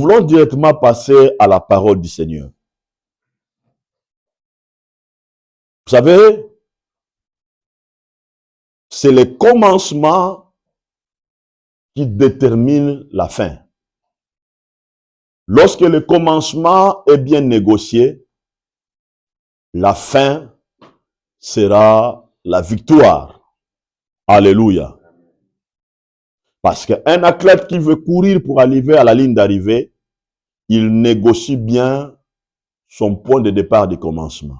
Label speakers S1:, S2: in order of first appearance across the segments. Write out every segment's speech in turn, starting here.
S1: Nous voulons directement passer à la parole du Seigneur. Vous savez, c'est le commencement qui détermine la fin. Lorsque le commencement est bien négocié, la fin sera la victoire. Alléluia. Parce qu'un athlète qui veut courir pour arriver à la ligne d'arrivée, il négocie bien son point de départ du commencement.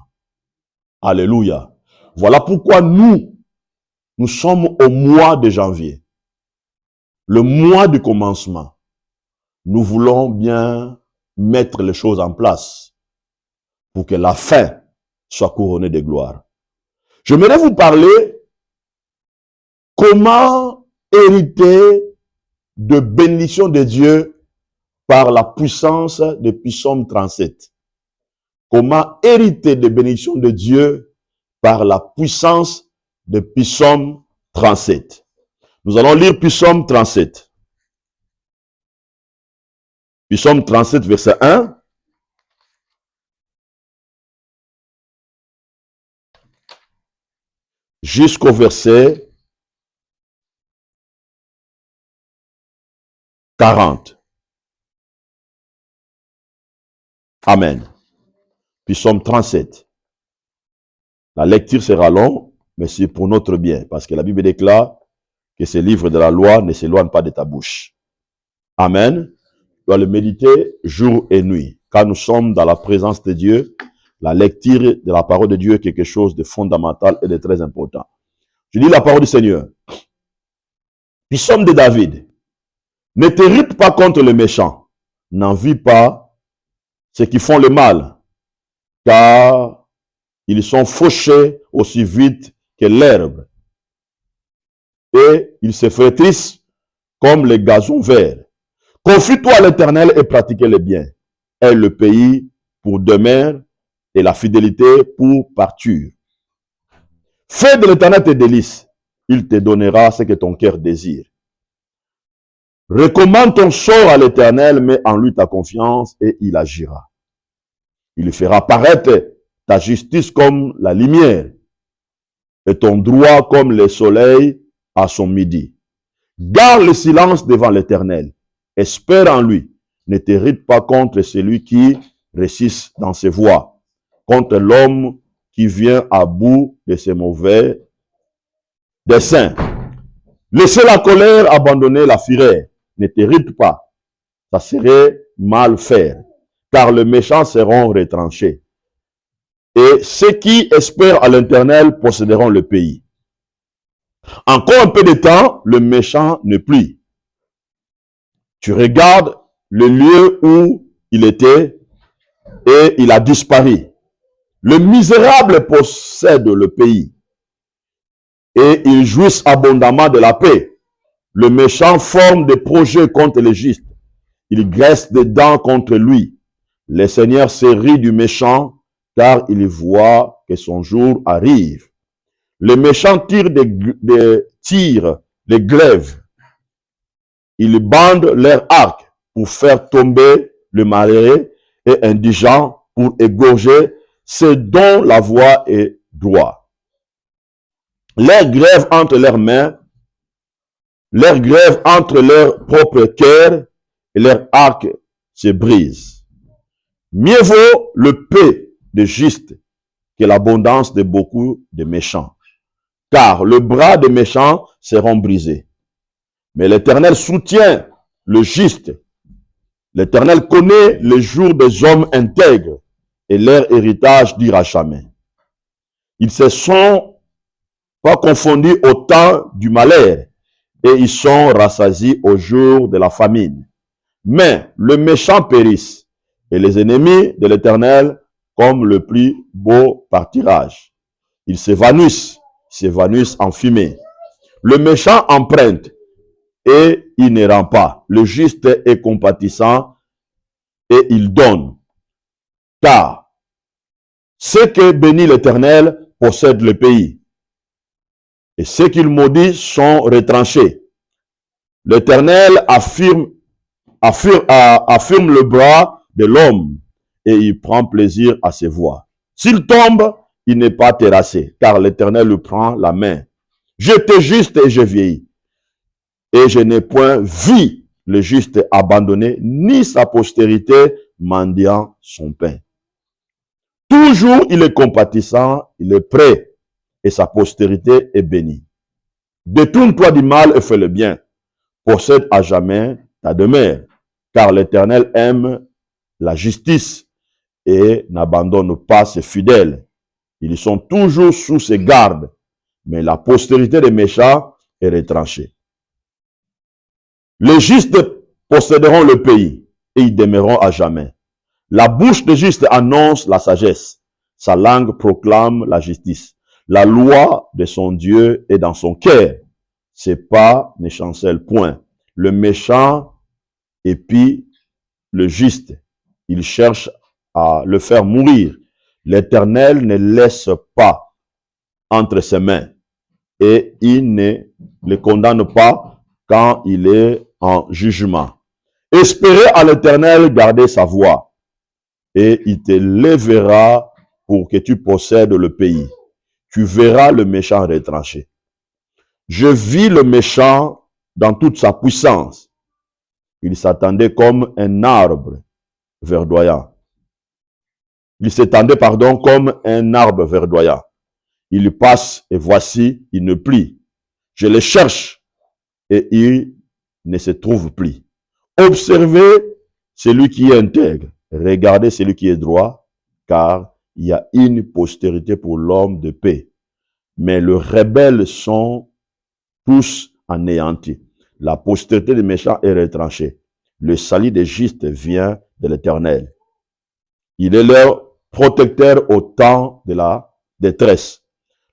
S1: Alléluia. Voilà pourquoi nous sommes au mois de janvier. Le mois du commencement. Nous voulons bien mettre les choses en place pour que la fin soit couronnée de gloire. J'aimerais vous parler comment hériter de bénédiction de Dieu par la puissance de Psaume 37. Comment hériter de bénédiction de Dieu par la puissance de Psaume 37. Nous allons lire Psaume 37. Psaume 37, verset 1. Jusqu'au verset 40. Amen. Psaume 37. La lecture sera longue, mais c'est pour notre bien, parce que la Bible déclare que ce livre de la loi ne s'éloigne pas de ta bouche. Amen. Tu dois le méditer jour et nuit. Quand nous sommes dans la présence de Dieu, la lecture de la parole de Dieu est quelque chose de fondamental et de très important. Je lis la parole du Seigneur. Psaume de David. Ne t'irrite pas contre les méchants. N'envie pas ceux qui font le mal, car ils sont fauchés aussi vite que l'herbe. Et ils se frétissent comme les gazons verts. Confie-toi à l'Éternel et pratiquez le bien. Aie le pays pour demeure et la fidélité pour parture. Fais de l'Éternel tes délices. Il te donnera ce que ton cœur désire. Recommande ton sort à l'Éternel, mets en lui ta confiance et il agira. Il fera paraître ta justice comme la lumière et ton droit comme le soleil à son midi. Garde le silence devant l'Éternel. Espère en lui. Ne t'irrite pas contre celui qui résiste dans ses voies, contre l'homme qui vient à bout de ses mauvais desseins. Laissez la colère abandonner la fureur. Ne t'irrite pas. Ça serait mal faire, car les méchants seront retranchés. Et ceux qui espèrent à l'Éternel posséderont le pays. Encore un peu de temps, le méchant n'est plus. Tu regardes le lieu où il était et il a disparu. Le misérable possède le pays et il jouit abondamment de la paix. Le méchant forme des projets contre les justes. Il graisse des dents contre lui. Le Seigneur se rit du méchant car il voit que son jour arrive. Les méchants tirent les glaives. Ils bandent leur arc pour faire tomber le malheureux et indigent pour égorger ceux dont la voie est droite. Leur grève entre leurs mains, leur grève entre leurs propres cœurs et leur arc se brise. Mieux vaut le peu de juste que l'abondance de beaucoup de méchants, car le bras des méchants seront brisés. Mais l'Éternel soutient le juste. L'Éternel connaît les jours des hommes intègres et leur héritage dira jamais. Ils se sont pas confondus au temps du malheur et ils sont rassasiés au jour de la famine. Mais le méchant périsse et les ennemis de l'Éternel comme le plus beau pâturage. Ils s'évanouissent en fumée. Le méchant emprunte et il ne rend pas. Le juste est compatissant et il donne. Car ceux que bénit l'Éternel possèdent le pays. Et ceux qu'il maudit sont retranchés. L'Éternel affirme affirme le bras de l'homme et il prend plaisir à ses voies. S'il tombe, il n'est pas terrassé, car l'Éternel lui prend la main. J'étais juste et je vieillis, et je n'ai point vu le juste abandonné, ni sa postérité mendiant son pain. Toujours il est compatissant, il est prêt, et sa postérité est bénie. Détourne-toi du mal et fais le bien. Possède à jamais ta demeure, car l'Éternel aime la justice et n'abandonne pas ses fidèles. Ils sont toujours sous ses gardes, mais la postérité des méchants est retranchée. Les justes posséderont le pays et ils demeureront à jamais. La bouche des justes annonce la sagesse. Sa langue proclame la justice. La loi de son Dieu est dans son cœur. Ses pas ne chancellent point. Le méchant épie le juste. Il cherche à le faire mourir. L'Éternel ne laisse pas entre ses mains et il ne le condamne pas quand il est en jugement. Espérez à l'Éternel garder sa voie et il te lèvera pour que tu possèdes le pays. Tu verras le méchant retranché. Je vis le méchant dans toute sa puissance. Il s'attendait comme un arbre verdoyant. Il s'étendait, comme un arbre verdoyant. Il passe et voici, il ne plie. Je le cherche et il ne se trouve plus. Observez celui qui est intègre. Regardez celui qui est droit, car il y a une postérité pour l'homme de paix. Mais les rebelles sont tous anéantis. La postérité des méchants est retranchée. Le salut des justes vient de l'Éternel. Il est leur protecteur au temps de la détresse.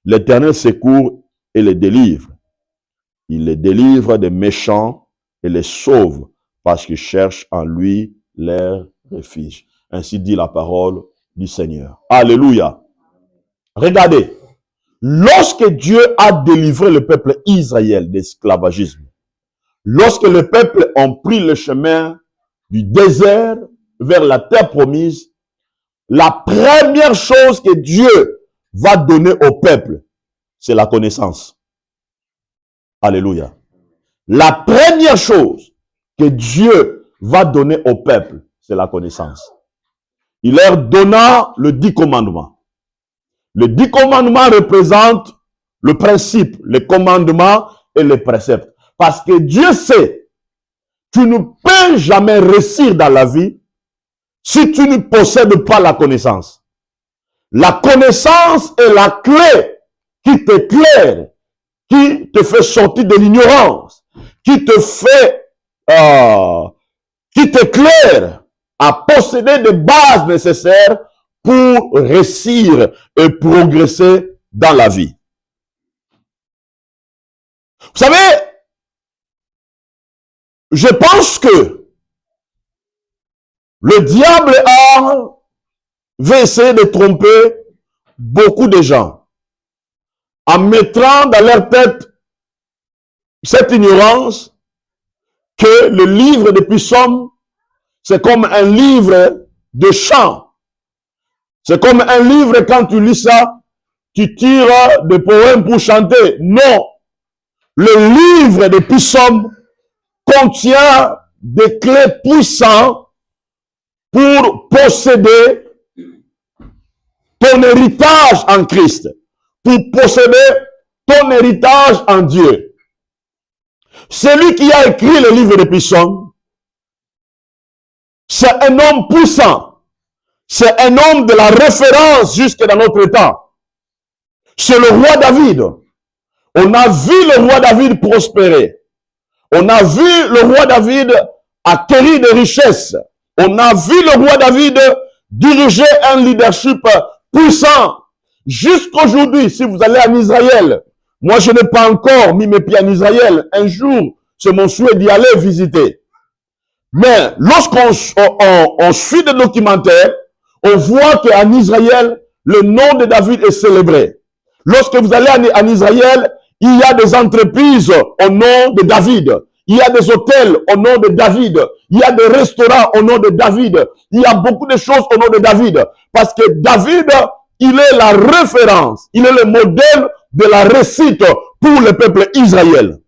S1: L'Éternel secourt et les délivre. Il les délivre des méchants et les sauve parce qu'ils cherchent en lui leur refuge. Ainsi dit la parole du Seigneur. Alléluia. Regardez, lorsque Dieu a délivré le peuple Israël d'esclavagisme, lorsque le peuple a pris le chemin du désert vers la terre promise, la première chose que Dieu va donner au peuple, c'est la connaissance. Alléluia. La première chose que Dieu va donner au peuple, c'est la connaissance. Il leur donna le 10 commandements. Le 10 commandements représentent le principe, les commandements et les préceptes. Parce que Dieu sait, tu ne peux jamais réussir dans la vie si tu ne possèdes pas la connaissance. La connaissance est la clé qui t'éclaire, qui te fait sortir de l'ignorance, qui t'éclaire à posséder des bases nécessaires pour réussir et progresser dans la vie. Vous savez, je pense que le diable va essayer de tromper beaucoup de gens en mettant dans leur tête cette ignorance que le livre des psaumes, c'est comme un livre de chant. C'est comme un livre, quand tu lis ça, tu tires des poèmes pour chanter. Non. Le livre des psaumes contient des clés puissantes pour posséder ton héritage en Christ, pour posséder ton héritage en Dieu. Celui qui a écrit le livre des psaumes, c'est un homme puissant. C'est un homme de la référence jusque dans notre temps. C'est le roi David. On a vu le roi David prospérer. On a vu le roi David acquérir des richesses. On a vu le roi David diriger un leadership puissant. Jusqu'aujourd'hui, si vous allez en Israël, moi je n'ai pas encore mis mes pieds en Israël. Un jour, c'est mon souhait d'y aller visiter. Mais lorsqu'on suit des documentaires, on voit qu'en Israël, le nom de David est célébré. Lorsque vous allez en Israël, il y a des entreprises au nom de David. il y a des hôtels au nom de David. Il y a des restaurants au nom de David. Il y a beaucoup de choses au nom de David. Parce que David, il est la référence. Il est le modèle de la réussite pour le peuple Israël.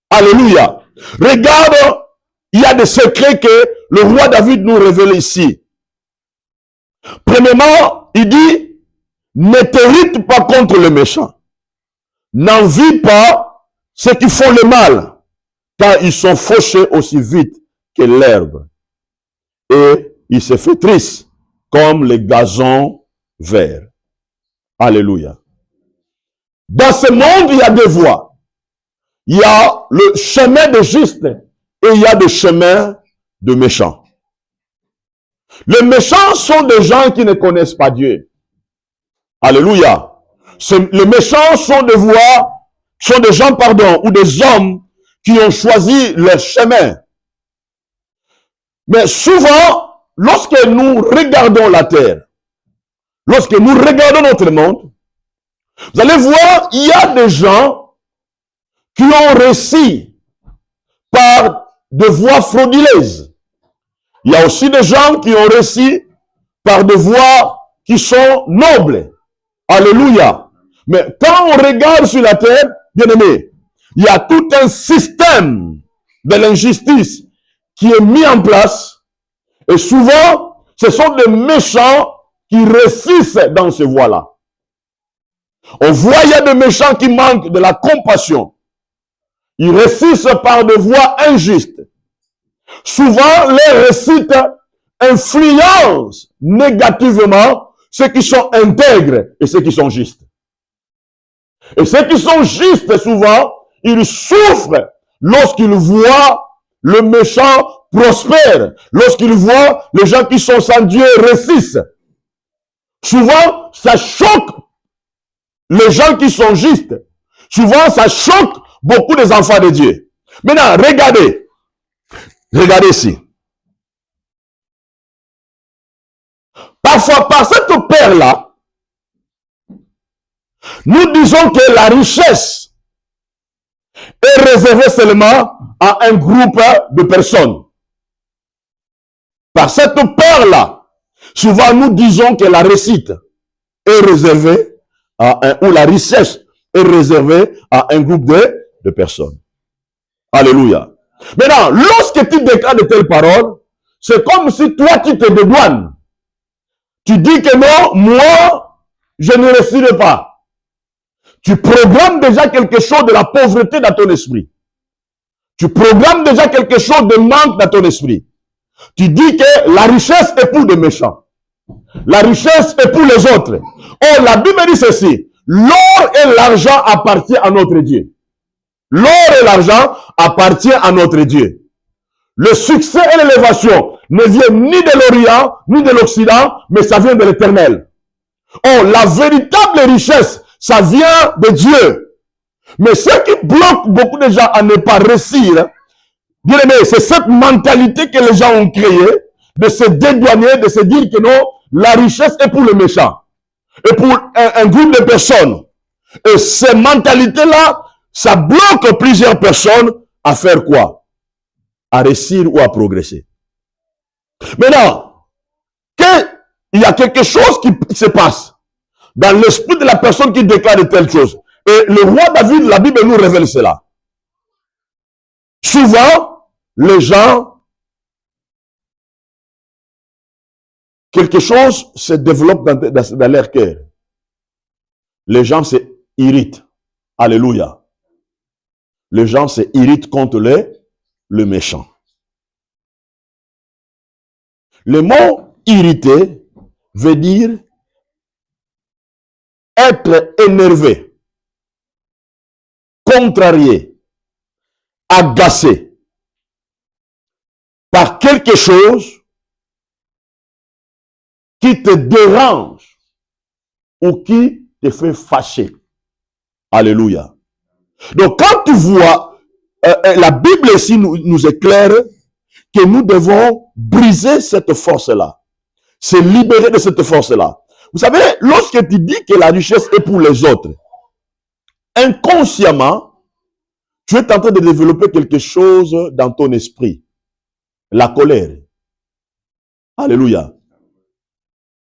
S1: Alléluia. Regarde, il y a des secrets que le roi David nous révèle ici. Premièrement, il dit, ne t'irrite pas contre le méchant. N'envie pas ceux qui font le mal, car ils sont fauchés aussi vite que l'herbe. Et il se fait triste comme les gazons verts. Alléluia. Dans ce monde, il y a deux voies. Il y a le chemin de juste et il y a le chemin de méchant. Les méchants sont des gens qui ne connaissent pas Dieu. Alléluia. Les méchants sont des voies, sont des gens, ou des hommes qui ont choisi leur chemin. Mais souvent, lorsque nous regardons la terre, lorsque nous regardons notre monde, vous allez voir, il y a des gens qui ont réussi par des voies frauduleuses. Il y a aussi des gens qui ont réussi par des voies qui sont nobles. Alléluia. Mais quand on regarde sur la terre, bien aimé, il y a tout un système de l'injustice qui est mis en place. Et souvent, ce sont des méchants qui réussissent dans ces voies-là. On voit, il y a des méchants qui manquent de la compassion. Ils réussissent par des voies injustes. Souvent, les réussites influencent négativement ceux qui sont intègres et ceux qui sont justes. Et ceux qui sont justes, souvent, ils souffrent lorsqu'ils voient le méchant prospère, lorsqu'ils voient les gens qui sont sans Dieu réussissent. Souvent, ça choque les gens qui sont justes. Souvent, ça choque beaucoup des enfants de Dieu. Maintenant, regardez. Regardez ici. Parfois, par cette paire-là, nous disons que la richesse est réservée seulement à un groupe de personnes. Par cette paire-là, souvent nous disons que la réussite est réservée ou la richesse est réservée à un groupe de personnes. Alléluia. Maintenant, lorsque tu déclares de telles paroles, c'est comme si toi tu te dédouanes. Tu dis que non, moi, je ne réussirai pas. Tu programmes déjà quelque chose de la pauvreté dans ton esprit. Tu programmes déjà quelque chose de manque dans ton esprit. Tu dis que la richesse est pour les méchants. La richesse est pour les autres. Or, la Bible dit ceci. L'or et l'argent appartiennent à notre Dieu. L'or et l'argent appartiennent à notre Dieu. Le succès et l'élévation ne viennent ni de l'Orient, ni de l'Occident, mais ça vient de l'Éternel. Or, la véritable richesse, ça vient de Dieu. Mais ce qui bloque beaucoup de gens à ne pas réussir, bien aimé, c'est cette mentalité que les gens ont créée, de se dédouaner, de se dire que non, la richesse est pour le méchant, et pour un groupe de personnes. Et ces mentalités-là, ça bloque plusieurs personnes à faire quoi? À réussir ou à progresser. Maintenant, il y a quelque chose qui se passe dans l'esprit de la personne qui déclare de telles choses. Et le roi David, la Bible nous révèle cela. Souvent, les gens, quelque chose se développe dans leur cœur. Les gens se irritent. Alléluia. Les gens se irritent contre le méchant. Le mot irrité veut dire être énervé, contrarié, agacé par quelque chose qui te dérange ou qui te fait fâcher. Alléluia. Donc quand tu vois, la Bible ici nous éclaire que nous devons briser cette force-là, se libérer de cette force-là. Vous savez, lorsque tu dis que la richesse est pour les autres, inconsciemment, Tu es en train de développer quelque chose dans ton esprit. La colère. Alléluia.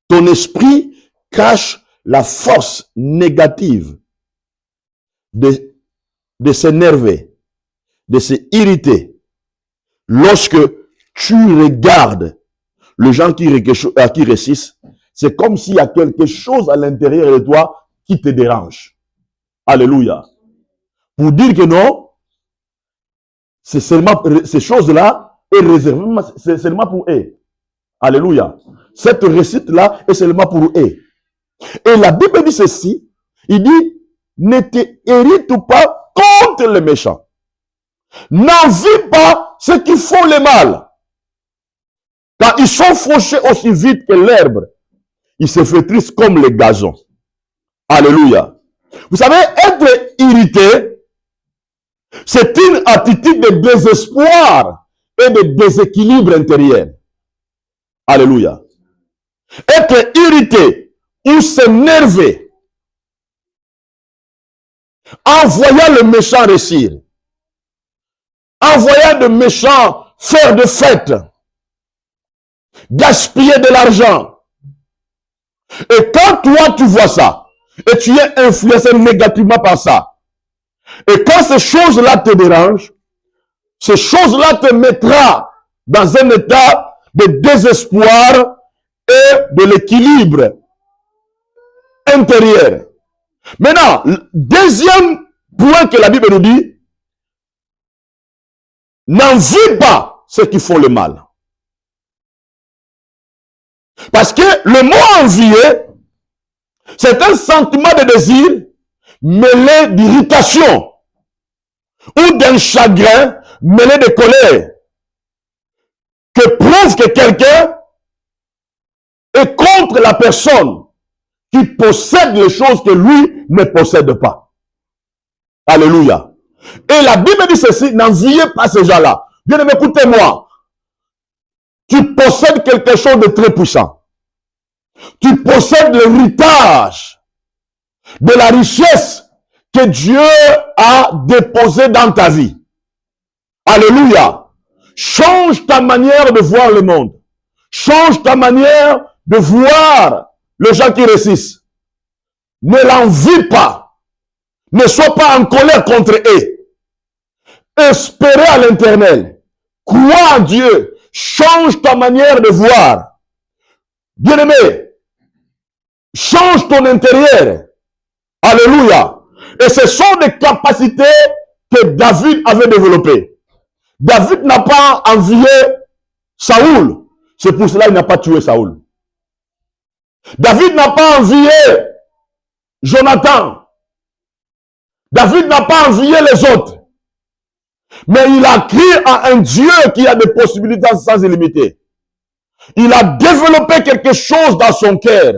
S1: Ton esprit cache la force négative de s'énerver, de s'irriter. Lorsque tu regardes les gens qui réussissent, c'est comme s'il y a quelque chose à l'intérieur de toi qui te dérange. Alléluia. Pour dire que non, c'est seulement ces choses-là est réservée, c'est seulement pour eux. Alléluia. Cette réussite-là est seulement pour eux. Et la Bible dit ceci, il dit, ne t'irrite pas contre les méchants. N'envie pas ceux qui font le mal. Quand ils sont fauchés aussi vite que l'herbe, ils se flétrissent comme les gazons. Alléluia. Vous savez, être irrité, c'est une attitude de désespoir et de déséquilibre intérieur. Alléluia. Être irrité ou s'énerver en voyant le méchant réussir, en voyant le méchant faire de fêtes, gaspiller de l'argent. Et quand toi tu vois ça, et tu es influencé négativement par ça, et quand ces choses-là te dérangent, ces choses-là te mettra dans un état de désespoir et de l'équilibre intérieur. Maintenant, deuxième point que la Bible nous dit, n'envie pas ceux qui font le mal. Parce que le mot envier, c'est un sentiment de désir mêlé d'irritation ou d'un chagrin mêlé de colère que prouve que quelqu'un est contre la personne qui possède les choses que lui ne possède pas. Alléluia. Et la Bible dit ceci, n'enviez pas ces gens-là. Bien aimé, écoutez-moi. Tu possèdes quelque chose de très puissant. Tu possèdes l'héritage de la richesse que Dieu a déposée dans ta vie. Alléluia. Change ta manière de voir le monde. Change ta manière de voir les gens qui réussissent. Ne l'envie pas. Ne sois pas en colère contre eux. Espérez à l'Éternel. Crois en Dieu. Change ta manière de voir. Bien-aimé, change ton intérieur. Alléluia. Et ce sont des capacités que David avait développées. David n'a pas envié Saoul. C'est pour cela qu'il n'a pas tué Saoul. David n'a pas envié Jonathan. David n'a pas envié les autres. Mais il a crié à un Dieu qui a des possibilités sans illimité. Il a développé quelque chose dans son cœur.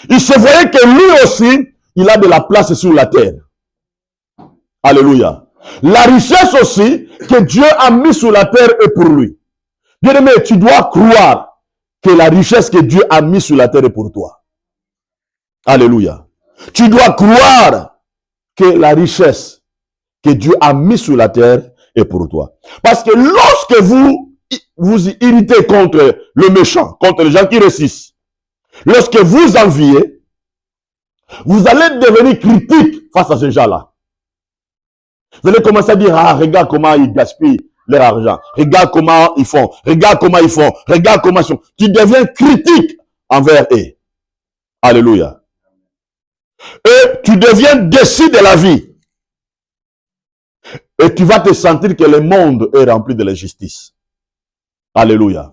S1: Il se voyait que lui aussi, il a de la place sur la terre. Alléluia. La richesse aussi que Dieu a mis sur la terre est pour lui. Bien-aimé, tu dois croire que la richesse que Dieu a mis sur la terre est pour toi. Alléluia. Tu dois croire que la richesse que Dieu a mis sur la terre est pour toi. Parce que lorsque vous vous irritez contre le méchant, contre les gens qui réussissent, lorsque vous enviez, vous allez devenir critique face à ces gens-là. Vous allez commencer à dire, ah, regarde comment ils gaspillent leur argent. Regarde comment ils font. Regarde comment ils font. Regarde comment ils font. Tu deviens critique envers eux. Alléluia. Et tu deviens déçu de la vie. Et tu vas te sentir que le monde est rempli de l'injustice. Alléluia.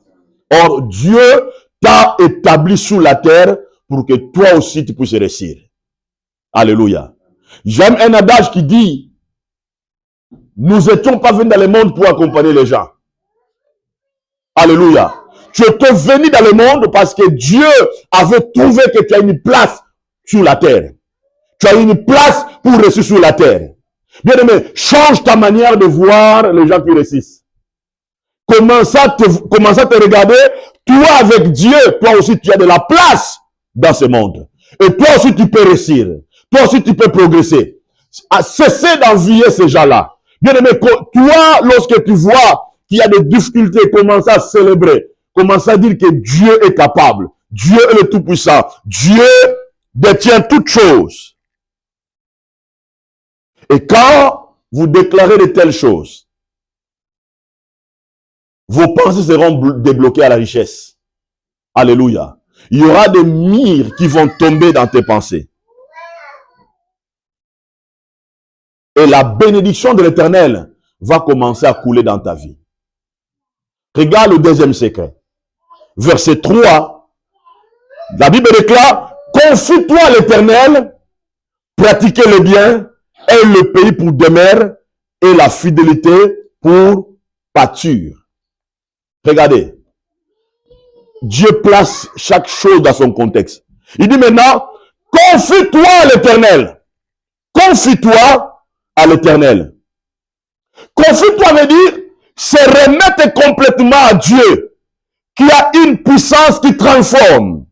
S1: Or, Dieu t'a établi sur la terre pour que toi aussi tu puisses réussir. Alléluia. J'aime un adage qui dit, nous n'étions pas venus dans le monde pour accompagner les gens. Alléluia. Tu étais venu dans le monde parce que Dieu avait trouvé que tu as une place sur la terre. Tu as une place pour réussir sur la terre. Bien aimé, change ta manière de voir les gens qui réussissent. Commence à te regarder. Toi avec Dieu, toi aussi tu as de la place dans ce monde. Et toi aussi tu peux réussir. Toi aussi tu peux progresser. cessez d'envier ces gens-là. Bien aimé, toi, lorsque tu vois qu'il y a des difficultés, commence à célébrer. Commence à dire que Dieu est capable. Dieu est le Tout-Puissant. Dieu détient toutes choses. Et quand vous déclarez de telles choses, vos pensées seront débloquées à la richesse. Alléluia. Il y aura des mires qui vont tomber dans tes pensées. Et la bénédiction de l'Éternel va commencer à couler dans ta vie. Regarde le deuxième secret. Verset 3. La Bible déclare, confie-toi à l'Éternel, pratiquez le bien, et le pays pour demeure, et la fidélité pour pâture. Regardez. Dieu place chaque chose dans son contexte. Il dit maintenant, confie-toi à l'Éternel. Confie-toi à l'Éternel. Confie-toi veut dire, se remettre complètement à Dieu, qui a une puissance qui transforme,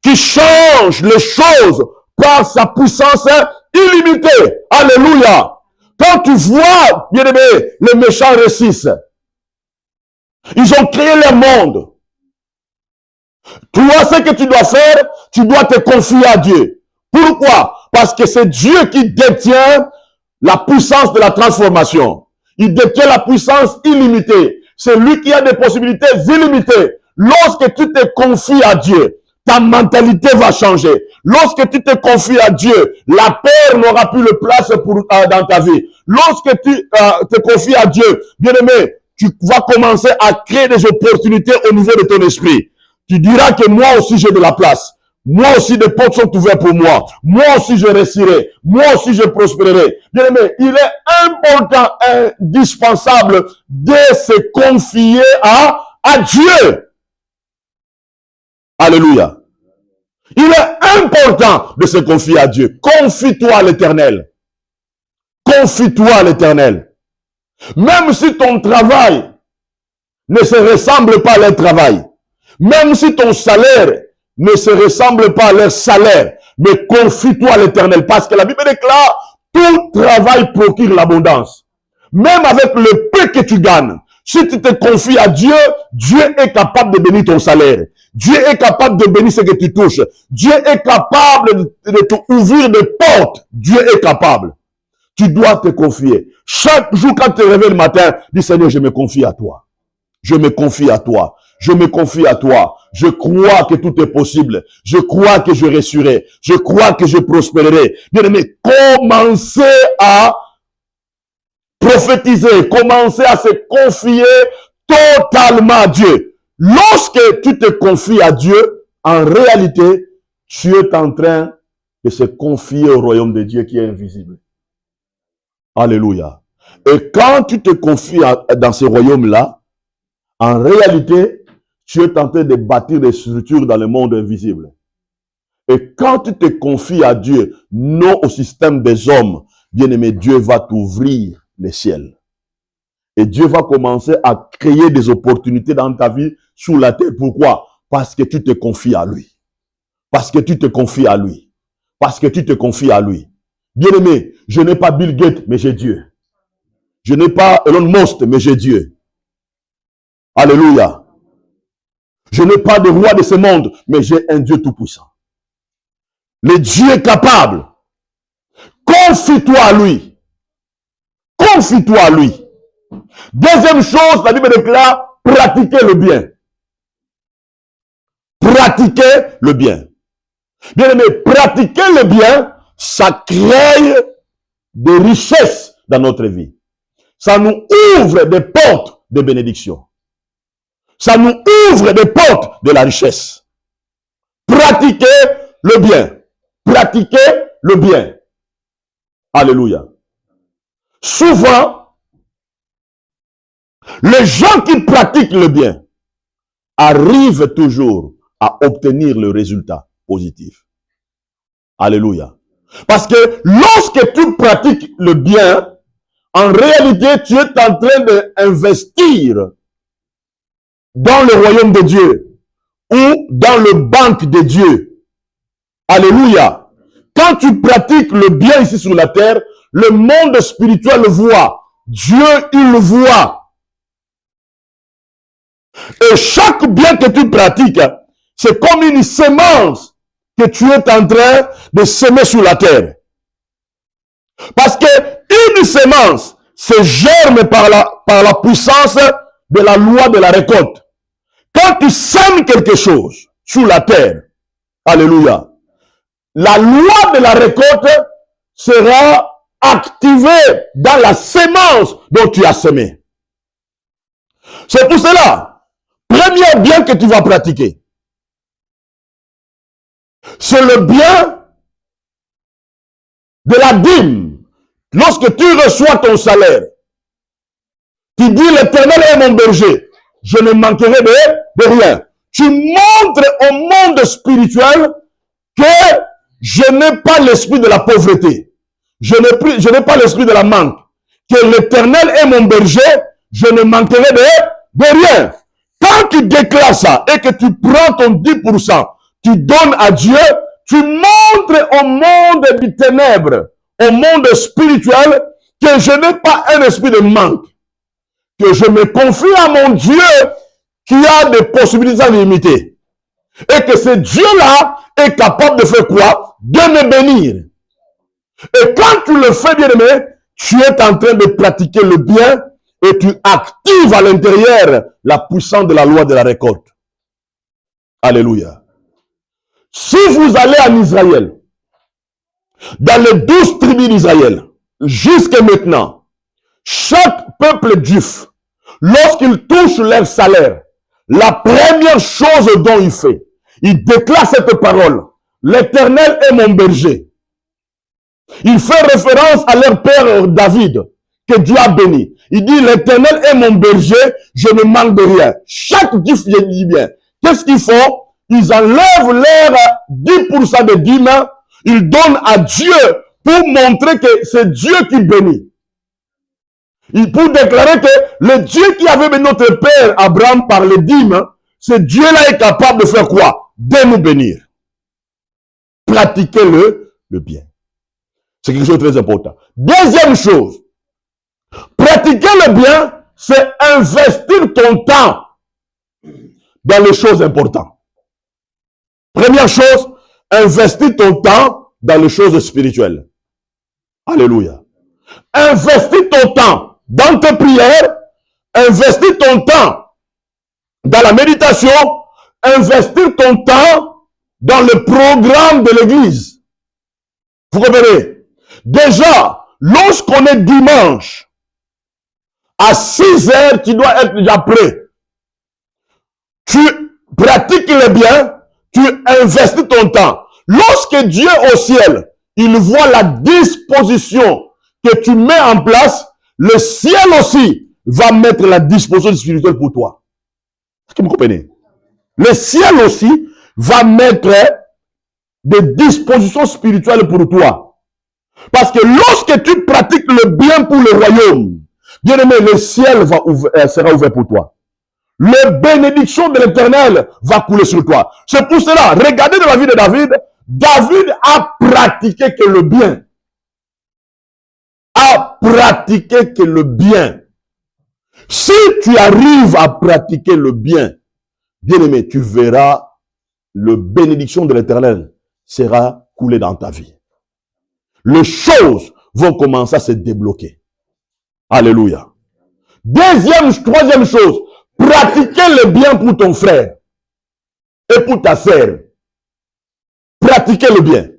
S1: qui change les choses par sa puissance illimitée. Alléluia. Quand tu vois, bien aimé, les méchants réussissent. Ils ont créé leur monde. Toi, ce que tu dois faire, tu dois te confier à Dieu. Pourquoi? Parce que c'est Dieu qui détient la puissance de la transformation. Il détient la puissance illimitée. C'est lui qui a des possibilités illimitées. Lorsque tu te confies à Dieu, ta mentalité va changer. Lorsque tu te confies à Dieu, la peur n'aura plus de place dans ta vie. Lorsque tu te confies à Dieu, bien aimé, tu vas commencer à créer des opportunités au niveau de ton esprit. Tu diras que moi aussi j'ai de la place. Moi aussi des portes sont ouvertes pour moi. Moi aussi je réussirai. Moi aussi je prospérerai. Bien aimé, il est important, indispensable de se confier à Dieu. Alléluia. Il est important de se confier à Dieu. Confie-toi à l'Éternel. Confie-toi à l'Éternel. Même si ton travail ne se ressemble pas à leur travail, même si ton salaire ne se ressemble pas à leur salaire, mais confie-toi à l'Éternel, parce que la Bible déclare, tout travail procure l'abondance. Même avec le peu que tu gagnes, si tu te confies à Dieu, Dieu est capable de bénir ton salaire. Dieu est capable de bénir ce que tu touches. Dieu est capable de t'ouvrir des portes. Dieu est capable. Tu dois te confier. Chaque jour quand tu te réveilles le matin, dis Seigneur, je me confie à toi. Je me confie à toi. Je me confie à toi. Je crois que tout est possible. Je crois que je réussirai. Je crois que je prospérerai. Bien aimé, commencez à prophétiser. Commencez à se confier totalement à Dieu. Lorsque tu te confies à Dieu, en réalité, tu es en train de se confier au royaume de Dieu qui est invisible. Alléluia. Et quand tu te confies dans ce royaume-là, en réalité, tu es en train de bâtir des structures dans le monde invisible. Et quand tu te confies à Dieu, non au système des hommes, bien-aimé, Dieu va t'ouvrir les ciels. Et Dieu va commencer à créer des opportunités dans ta vie sous la terre. Pourquoi? Parce que tu te confies à lui. Parce que tu te confies à lui. Parce que tu te confies à lui. Bien-aimé, je n'ai pas Bill Gates, mais j'ai Dieu. Je n'ai pas Elon Musk, mais j'ai Dieu. Alléluia. Je n'ai pas de roi de ce monde, mais j'ai un Dieu tout-puissant. Le Dieu est capable. Confie-toi à lui. Confie-toi à lui. Deuxième chose, la Bible déclare, pratiquez le bien. Pratiquez le bien. Bien aimé, pratiquer le bien, ça crée des richesses dans notre vie. Ça nous ouvre des portes de bénédiction. Ça nous ouvre des portes de la richesse. Pratiquez le bien. Pratiquez le bien. Alléluia. Souvent, les gens qui pratiquent le bien arrivent toujours à obtenir le résultat positif. Alléluia. Parce que lorsque tu pratiques le bien, en réalité, tu es en train d'investir dans le royaume de Dieu ou dans le banque de Dieu. Alléluia. Quand tu pratiques le bien ici sur la terre, le monde spirituel voit. Dieu, il le voit. Et chaque bien que tu pratiques, c'est comme une semence que tu es en train de semer sur la terre. Parce que une semence se germe par la puissance de la loi de la récolte. Quand tu sèmes quelque chose sur la terre, alléluia, la loi de la récolte sera activée dans la semence dont tu as semé. C'est pour cela, premier bien que tu vas pratiquer, c'est le bien de la dîme. Lorsque tu reçois ton salaire, tu dis l'Éternel est mon berger, je ne manquerai de rien. Tu montres au monde spirituel que je n'ai pas l'esprit de la pauvreté. Je n'ai pas l'esprit de la manque. Que l'Éternel est mon berger, je ne manquerai de rien. Quand tu déclares ça et que tu prends ton 10%, tu donnes à Dieu, tu montres au monde du ténèbre, au monde spirituel, que je n'ai pas un esprit de manque. Que je me confie à mon Dieu qui a des possibilités limitées. Et que ce Dieu-là est capable de faire quoi? De me bénir. Et quand tu le fais, bien-aimé, tu es en train de pratiquer le bien et tu actives à l'intérieur la puissance de la loi de la récolte. Alléluia. Si vous allez en Israël, dans les 12 tribus d'Israël, jusqu'à maintenant, chaque peuple juif, lorsqu'il touche leur salaire, la première chose dont il fait, il déclare cette parole. L'Éternel est mon berger. Il fait référence à leur père David, que Dieu a béni. Il dit, l'Éternel est mon berger, je ne manque de rien. Chaque juif dit bien. Qu'est-ce qu'ils font? Ils enlèvent leur 10% de dîmes, ils donnent à Dieu pour montrer que c'est Dieu qui bénit. Pour déclarer que le Dieu qui avait béni notre père Abraham par les dîmes, ce Dieu-là est capable de faire quoi? De nous bénir. Pratiquez le bien. C'est quelque chose de très important. Deuxième chose, pratiquer le bien, c'est investir ton temps dans les choses importantes. Première chose, investir ton temps dans les choses spirituelles. Alléluia. Investis ton temps dans tes prières, investis ton temps dans la méditation, investir ton temps dans le programme de l'église. Vous comprenez? Déjà, lorsqu'on est dimanche, à 6 heures, tu dois être déjà prêt. Tu pratiques le bien, tu investis ton temps. Lorsque Dieu au ciel, il voit la disposition que tu mets en place, le ciel aussi va mettre la disposition spirituelle pour toi. Est-ce que vous comprenez? Le ciel aussi va mettre des dispositions spirituelles pour toi. Parce que lorsque tu pratiques le bien pour le royaume, bien aimé, le ciel sera ouvert pour toi. La bénédiction de l'Éternel va couler sur toi. C'est pour cela, regardez dans la vie de David, David a pratiqué que le bien. A pratiqué que le bien. Si tu arrives à pratiquer le bien, bien aimé, tu verras la bénédiction de l'Éternel sera coulée dans ta vie. Les choses vont commencer à se débloquer. Alléluia. Troisième chose, pratiquer le bien pour ton frère et pour ta sœur. Pratiquer le bien.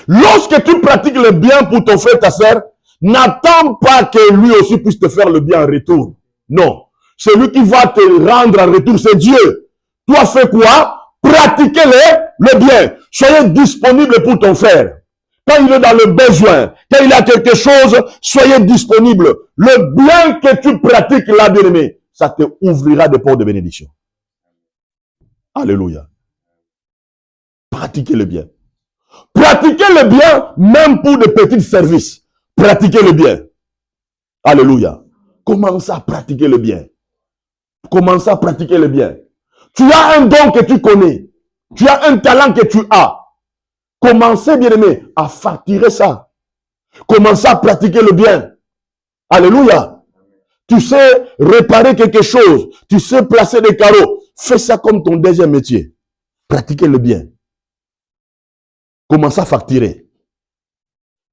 S1: Lorsque tu pratiques le bien pour ton frère et ta sœur, n'attends pas que lui aussi puisse te faire le bien en retour. Non. Celui qui va te rendre en retour, c'est Dieu. Toi, fais quoi? Pratiquez le bien. Soyez disponible pour ton frère. Quand il est dans le besoin, quand il a quelque chose, soyez disponible. Le bien que tu pratiques là, bien-aimé, ça te ouvrira des portes de bénédiction. Alléluia. Pratiquez le bien. Pratiquez le bien, même pour des petits services. Pratiquez le bien. Alléluia. Commencez à pratiquer le bien. Commencez à pratiquer le bien. Tu as un don que tu connais. Tu as un talent que tu as. Commencez, bien-aimé, à facturer ça. Commencez à pratiquer le bien. Alléluia. Tu sais réparer quelque chose. Tu sais placer des carreaux. Fais ça comme ton deuxième métier. Pratiquez le bien. Commencez à facturer.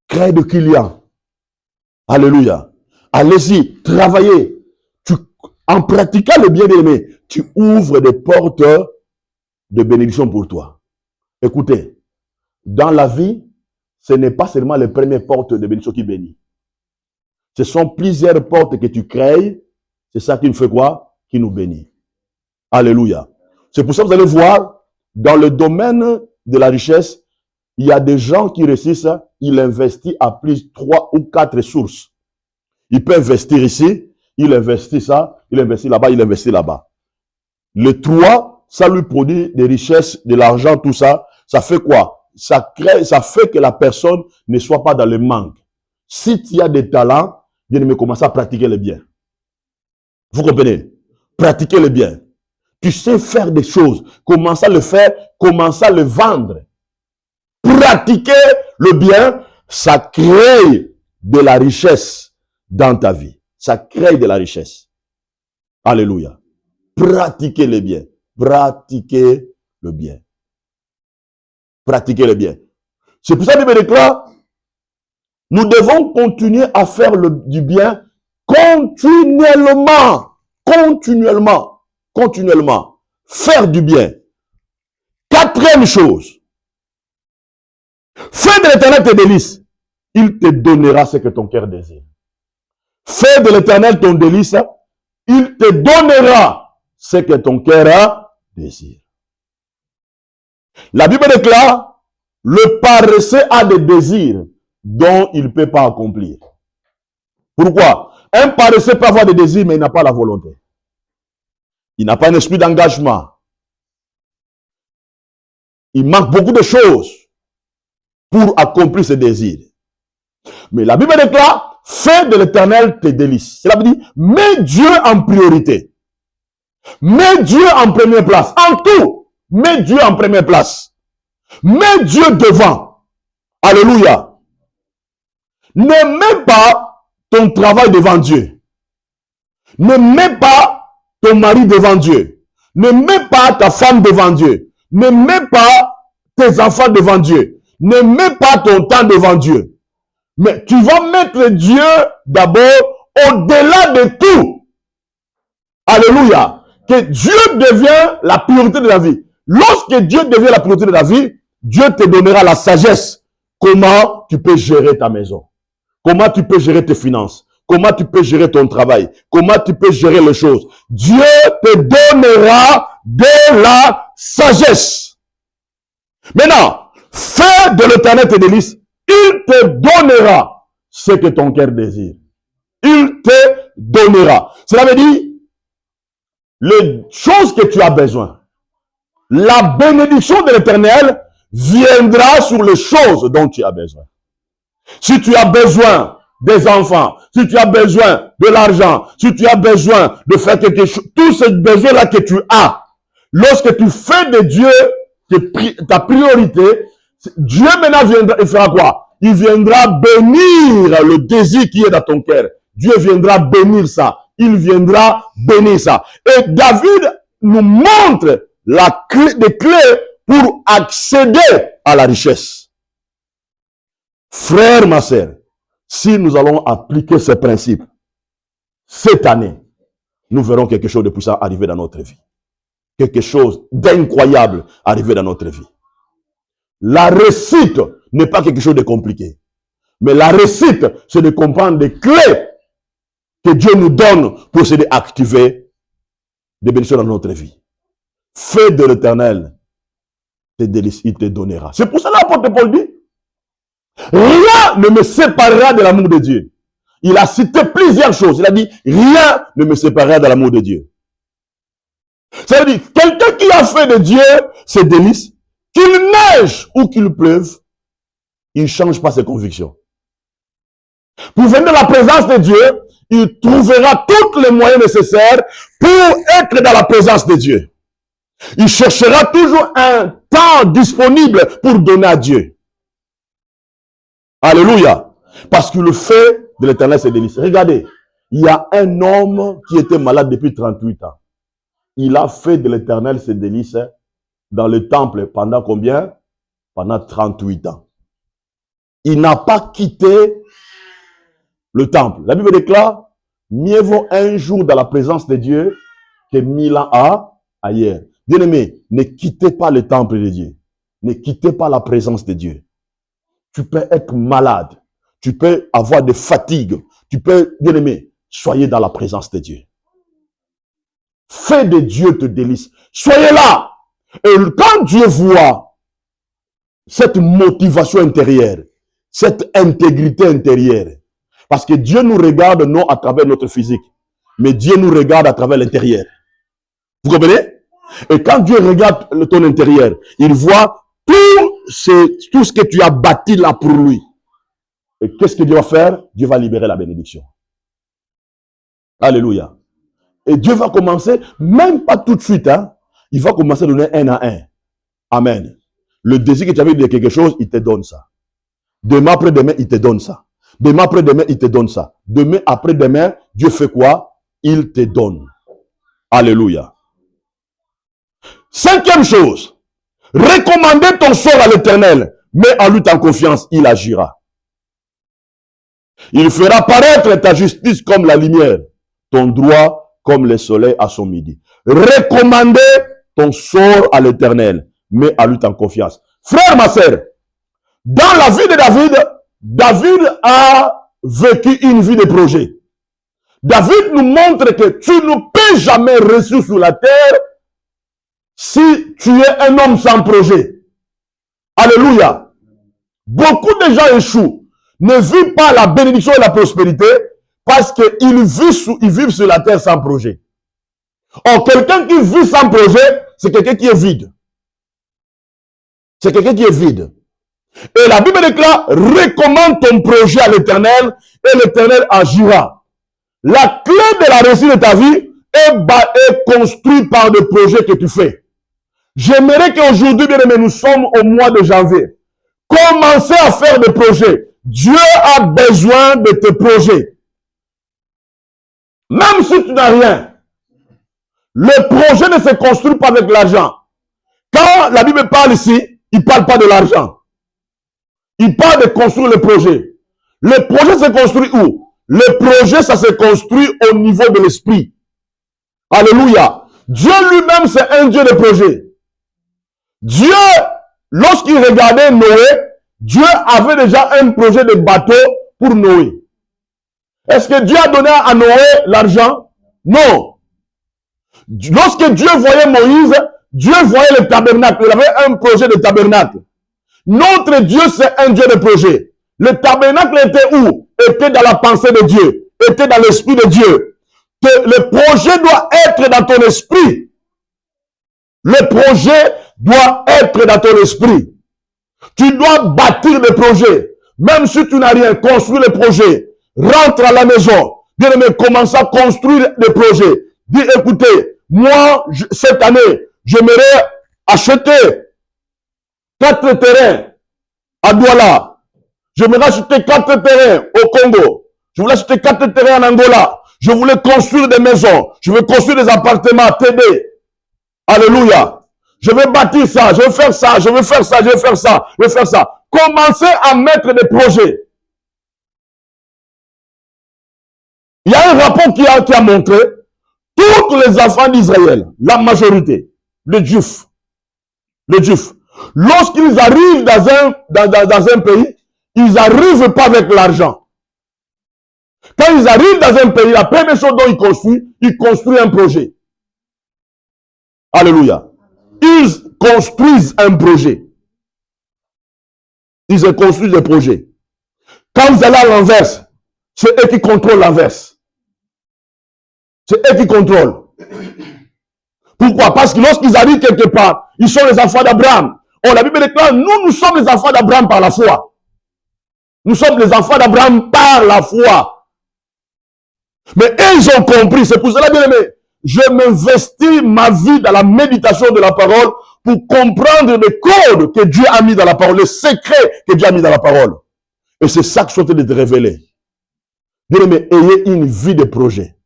S1: Créez de clients. Alléluia. Allez-y, travaillez. En pratiquant le bien-aimé, tu ouvres des portes de bénédiction pour toi. Écoutez, dans la vie, ce n'est pas seulement les premières portes de bénédiction qui bénissent. Ce sont plusieurs portes que tu crées. C'est ça qui nous fait quoi? Qui nous bénit. Alléluia. C'est pour ça que vous allez voir, dans le domaine de la richesse, il y a des gens qui réussissent, ils investissent à plus 3 ou 4 sources. Il peut investir ici, il investit ça, il investit là-bas, il investit là-bas. Le 3, ça lui produit des richesses, de l'argent, tout ça. Ça fait quoi? Ça fait que la personne ne soit pas dans le manque. Si tu as des talents, bien-aimé, commence à pratiquer le bien. Vous comprenez? Pratiquer le bien. Tu sais faire des choses. Commence à le faire, commence à le vendre. Pratiquer le bien, ça crée de la richesse dans ta vie. Ça crée de la richesse. Alléluia. Pratiquez le bien. Pratiquez le bien. Pratiquez le bien. C'est pour ça que je déclare, nous devons continuer à faire du bien continuellement. Continuellement. Continuellement. Faire du bien. Quatrième chose. Fais de l'Éternel tes délices. Il te donnera ce que ton cœur désire. Fais de l'Éternel ton délice. Il te donnera ce que ton cœur désire. La Bible déclare, le paresseux a des désirs dont il ne peut pas accomplir. Pourquoi? Un paresseux peut avoir des désirs, mais il n'a pas la volonté. Il n'a pas un esprit d'engagement. Il manque beaucoup de choses pour accomplir ses désirs. Mais la Bible déclare, fais de l'Éternel tes délices. Cela veut dire, mets Dieu en priorité. Mets Dieu en première place. En tout, mets Dieu en première place. Mets Dieu devant. Alléluia. Ne mets pas ton travail devant Dieu. Ne mets pas ton mari devant Dieu. Ne mets pas ta femme devant Dieu. Ne mets pas tes enfants devant Dieu. Ne mets pas ton temps devant Dieu. Mais tu vas mettre Dieu d'abord au-delà de tout. Alléluia. Que Dieu devient la priorité de la vie. Lorsque Dieu devient la priorité de la vie, Dieu te donnera la sagesse. Comment tu peux gérer ta maison? Comment tu peux gérer tes finances? Comment tu peux gérer ton travail? Comment tu peux gérer les choses? Dieu te donnera de la sagesse. Maintenant, fais de l'Éternel tes délices. Il te donnera ce que ton cœur désire. Il te donnera. Cela veut dire, les choses que tu as besoin, la bénédiction de l'Éternel viendra sur les choses dont tu as besoin. Si tu as besoin des enfants, si tu as besoin de l'argent, si tu as besoin de faire quelque chose, tous ces besoins-là que tu as, lorsque tu fais de Dieu ta priorité, Dieu maintenant viendra et fera quoi? Il viendra bénir le désir qui est dans ton cœur. Dieu viendra bénir ça. Il viendra bénir ça. Et David nous montre des clés pour accéder à la richesse. Frère, ma sœur, si nous allons appliquer ces principes, cette année, nous verrons quelque chose de puissant arriver dans notre vie. Quelque chose d'incroyable arriver dans notre vie. La réussite n'est pas quelque chose de compliqué. Mais la réussite, c'est de comprendre les clés que Dieu nous donne pour s'aider à activer des bénédictions dans notre vie. Fais de l'Éternel tes délices, il te donnera. C'est pour ça que l'apôtre Paul dit, rien ne me séparera de l'amour de Dieu. Il a cité plusieurs choses. Il a dit, rien ne me séparera de l'amour de Dieu. Ça veut dire, quelqu'un qui a fait de Dieu ses délices, qu'il neige ou qu'il pleuve, il ne change pas ses convictions. Pour venir dans la présence de Dieu, il trouvera tous les moyens nécessaires pour être dans la présence de Dieu. Il cherchera toujours un temps disponible pour donner à Dieu. Alléluia. Parce que le fait de l'Éternel, c'est délice. Regardez, il y a un homme qui était malade depuis 38 ans. Il a fait de l'Éternel ses délices dans le temple pendant combien? Pendant 38 ans. Il n'a pas quitté le temple. La Bible déclare, mieux vaut un jour dans la présence de Dieu que 1000 ans ailleurs. Bien-aimé, ne quittez pas le temple de Dieu. Ne quittez pas la présence de Dieu. Tu peux être malade. Tu peux avoir des fatigues. Tu peux, bien-aimé, soyez dans la présence de Dieu. Fais de Dieu te délice. Soyez là. Et quand Dieu voit cette motivation intérieure, cette intégrité intérieure, parce que Dieu nous regarde non à travers notre physique, mais Dieu nous regarde à travers l'intérieur. Vous comprenez? Et quand Dieu regarde ton intérieur, il voit tout ce que tu as bâti là pour lui. Et qu'est-ce que Dieu va faire? Dieu va libérer la bénédiction. Alléluia. Et Dieu va commencer, même pas tout de suite, hein, il va commencer à donner un à un. Amen. Le désir que tu avais de quelque chose, il te donne ça. Demain après-demain, il te donne ça. Demain après-demain, il te donne ça. Demain après-demain, Dieu fait quoi? Il te donne. Alléluia. Cinquième chose, recommander ton sort à l'Éternel, mais en lui en confiance, il agira. Il fera paraître ta justice comme la lumière, ton droit comme le soleil à son midi. Recommander ton sort à l'Éternel, mais en lui en confiance. Frère, ma sœur, dans la vie de David, David a vécu une vie de projet. David nous montre que tu ne peux jamais réussir sur la terre si tu es un homme sans projet. Alléluia. Beaucoup de gens échouent, ne vivent pas la bénédiction et la prospérité parce qu'ils vivent sur la terre sans projet. Or, quelqu'un qui vit sans projet, c'est quelqu'un qui est vide. C'est quelqu'un qui est vide. Et la Bible déclare, recommande ton projet à l'Éternel et l'Éternel agira. La clé de la réussite de ta vie est construite par le projet que tu fais. J'aimerais qu'aujourd'hui, bien aimé, nous sommes au mois de janvier. Commencez à faire des projets. Dieu a besoin de tes projets. Même si tu n'as rien, le projet ne se construit pas avec l'argent. Quand la Bible parle ici, il ne parle pas de l'argent. Il parle de construire le projet. Le projet se construit où? Le projet, ça se construit au niveau de l'esprit. Alléluia. Dieu lui-même, c'est un Dieu de projet. Dieu, lorsqu'il regardait Noé, Dieu avait déjà un projet de bateau pour Noé. Est-ce que Dieu a donné à Noé l'argent? Non. Lorsque Dieu voyait Moïse, Dieu voyait le tabernacle. Il avait un projet de tabernacle. Notre Dieu, c'est un Dieu de projet. Le tabernacle était où? Était dans la pensée de Dieu. Était dans l'esprit de Dieu. Que le projet doit être dans ton esprit. Le projet doit être dans ton esprit. Tu dois bâtir des projets. Même si tu n'as rien, construis le projet. Rentre à la maison. Bien aimé, commence à construire des projets. Dis, écoutez, moi, cette année, j'aimerais acheter 4 terrains à Douala. J'aimerais acheter 4 terrains au Congo. Je voulais acheter 4 terrains en Angola. Je voulais construire des maisons. Je veux construire des appartements à TD. Alléluia. Je vais bâtir ça. Je vais faire ça. Je vais faire ça. Je vais faire ça. Je vais faire ça. Commencez à mettre des projets. Il y a un rapport qui a montré tous les enfants d'Israël, la majorité, les Juifs, lorsqu'ils arrivent dans un pays, ils n'arrivent pas avec l'argent. Quand ils arrivent dans un pays, la première chose dont ils construisent un projet. Alléluia. Ils construisent un projet. Ils construisent des projets. Quand vous allez à l'inverse, c'est eux qui contrôlent l'inverse. C'est eux qui contrôlent. Pourquoi? Parce que lorsqu'ils arrivent quelque part, ils sont les enfants d'Abraham. Oh, la Bible déclare, nous sommes les enfants d'Abraham par la foi. Nous sommes les enfants d'Abraham par la foi. Mais eux, ils ont compris. C'est pour cela, bien aimé, je m'investis ma vie dans la méditation de la parole pour comprendre les codes que Dieu a mis dans la parole, les secrets que Dieu a mis dans la parole. Et c'est ça que je suis en train de te révéler. Bien aimé, ayez une vie de projet.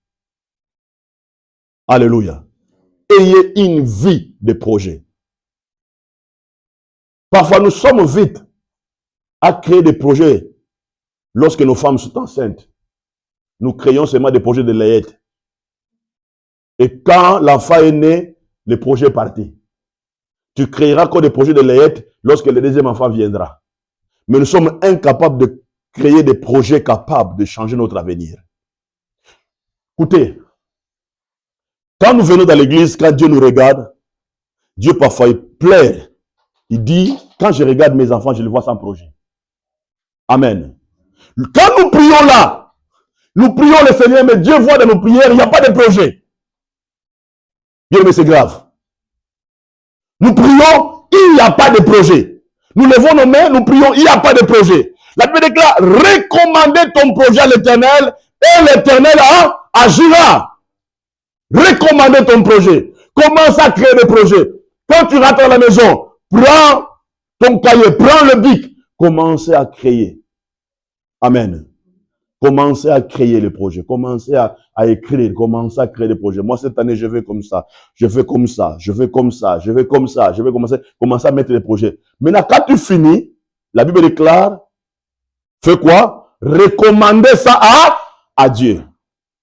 S1: Alléluia. Ayez une vie de projet. Parfois, nous sommes vite à créer des projets lorsque nos femmes sont enceintes. Nous créons seulement des projets de layette. Et quand l'enfant est né, le projet est parti. Tu créeras encore des projets de layette lorsque le deuxième enfant viendra. Mais nous sommes incapables de créer des projets capables de changer notre avenir. Écoutez, quand nous venons dans l'église, quand Dieu nous regarde, Dieu parfois il plaît. Il dit, quand je regarde mes enfants, je les vois sans projet. Amen. Quand nous prions là, nous prions le Seigneur, mais Dieu voit dans nos prières, il n'y a pas de projet. Bien, mais c'est grave. Nous prions, il n'y a pas de projet. Nous levons nos mains, nous prions, il n'y a pas de projet. La Bible déclare, recommandez ton projet à l'Éternel, et l'Éternel agira. Recommandez ton projet. Commence à créer des projets. Quand tu rentres à la maison, prends ton cahier, prends le bic, commencez à créer. Amen. Commencez à créer les projets. Commencez à écrire. Commencez à créer des projets. Moi, cette année, je vais comme ça. Je vais comme ça. Je vais comme ça. Je vais comme ça. Je vais commencer à mettre des projets. Maintenant, quand tu finis, la Bible déclare, fais quoi? Recommandez ça à Dieu.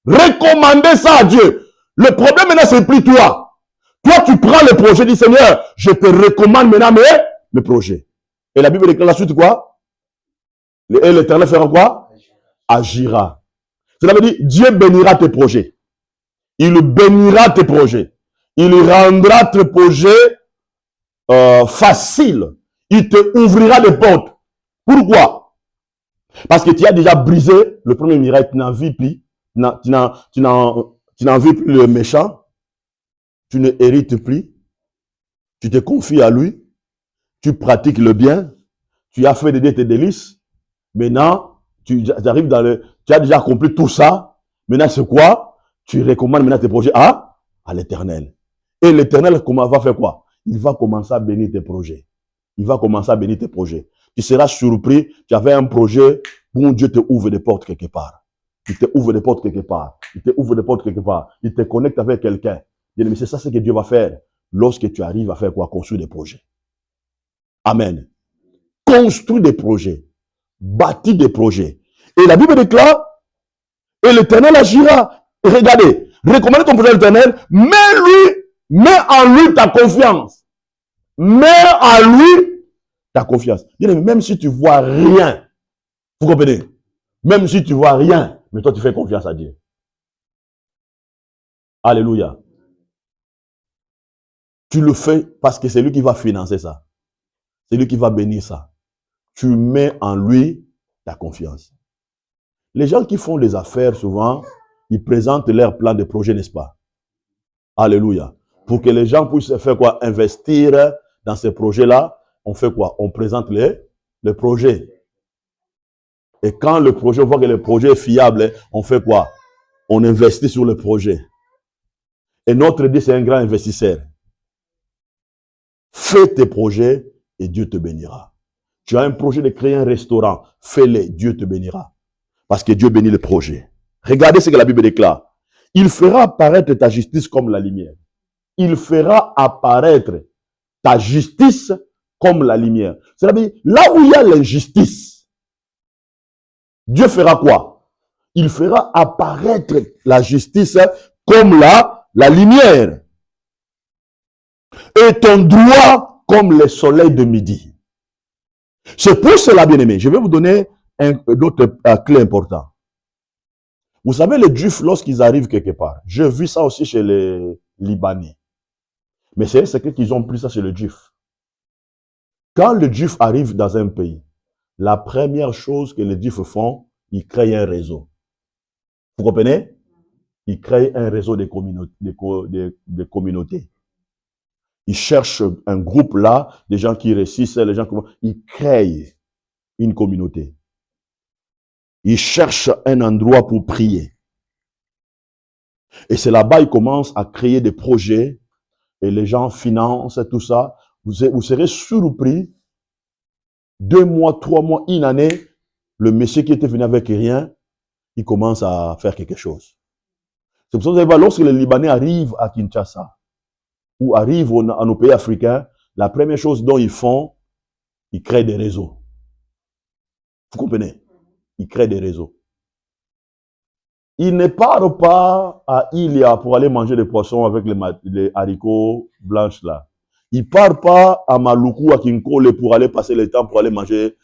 S1: Recommandez ça à Dieu. Le problème maintenant, c'est plus toi. Toi, tu prends le projet, dis Seigneur, je te recommande maintenant mes projets. Et la Bible déclare la suite quoi? Et l'Éternel fera quoi? Agira. Cela veut dire, Dieu bénira tes projets. Il bénira tes projets. Il rendra tes projets faciles. Il te ouvrira des portes. Pourquoi? Parce que tu as déjà brisé le premier miracle. Tu n'en vis plus. Tu n'en vis plus le méchant. Tu ne hérites plus. Tu te confies à lui. Tu pratiques le bien. Tu as fait des tes délices. Maintenant, tu arrives tu as déjà accompli tout ça. Maintenant, c'est quoi? Tu recommandes maintenant tes projets à l'Éternel. Et l'Éternel, comment va faire quoi? Il va commencer à bénir tes projets. Il va commencer à bénir tes projets. Tu seras surpris. Tu avais un projet, bon Dieu te ouvre des portes quelque part. Il te ouvre des portes quelque part. Il te ouvre des portes quelque part. Il te connecte avec quelqu'un. Mais c'est ça ce que Dieu va faire lorsque tu arrives à faire quoi? Construire des projets. Amen. Construire des projets. Bâtir des projets. Et la Bible déclare, et l'Éternel agira. Et regardez, recommande ton projet à l'Éternel, mets en lui ta confiance. Mets en lui ta confiance. Même si tu vois rien, vous comprenez? Même si tu vois rien, mais toi tu fais confiance à Dieu. Alléluia. Tu le fais parce que c'est lui qui va financer ça. C'est lui qui va bénir ça. Tu mets en lui ta confiance. Les gens qui font des affaires, souvent, ils présentent leur plan de projet, n'est-ce pas? Alléluia. Pour que les gens puissent faire quoi? Investir dans ces projets-là, on fait quoi? On présente les projets. Et quand le projet, on voit que le projet est fiable, on fait quoi? On investit sur le projet. Et notre Dieu, c'est un grand investisseur. Fais tes projets et Dieu te bénira. Tu as un projet de créer un restaurant, fais-le, Dieu te bénira. Parce que Dieu bénit le projet. Regardez ce que la Bible déclare. Il fera apparaître ta justice comme la lumière. Il fera apparaître ta justice comme la lumière. C'est-à-dire, là où il y a l'injustice, Dieu fera quoi? Il fera apparaître la justice comme la lumière. Et ton droit comme le soleil de midi. C'est pour cela, bien-aimé, je vais vous donner d'autres clés importantes. Vous savez, les Juifs, lorsqu'ils arrivent quelque part, j'ai vu ça aussi chez les Libanais. Mais c'est ce qu'ils ont pris ça chez les Juifs. Quand les Juifs arrivent dans un pays, la première chose que les Juifs font, ils créent un réseau. Vous comprenez? Ils créent un réseau de communautés. Ils cherchent un groupe là, des gens qui réussissent, les gens qui... Ils créent une communauté. Ils cherchent un endroit pour prier. Et c'est là-bas, ils commencent à créer des projets et les gens financent tout ça. Vous serez surpris, 2 mois, 3 mois, une année, le monsieur qui était venu avec rien, il commence à faire quelque chose. C'est pour ça que vous allez voir, lorsque les Libanais arrivent à Kinshasa, ou arrivent à nos pays africains, la première chose dont ils font, ils créent des réseaux. Vous comprenez? Ils créent des réseaux. Ils ne partent pas à Ilia pour aller manger des poissons avec les haricots blanches là. Ils ne partent pas à Maluku, à Kinkole pour aller passer le temps pour aller manger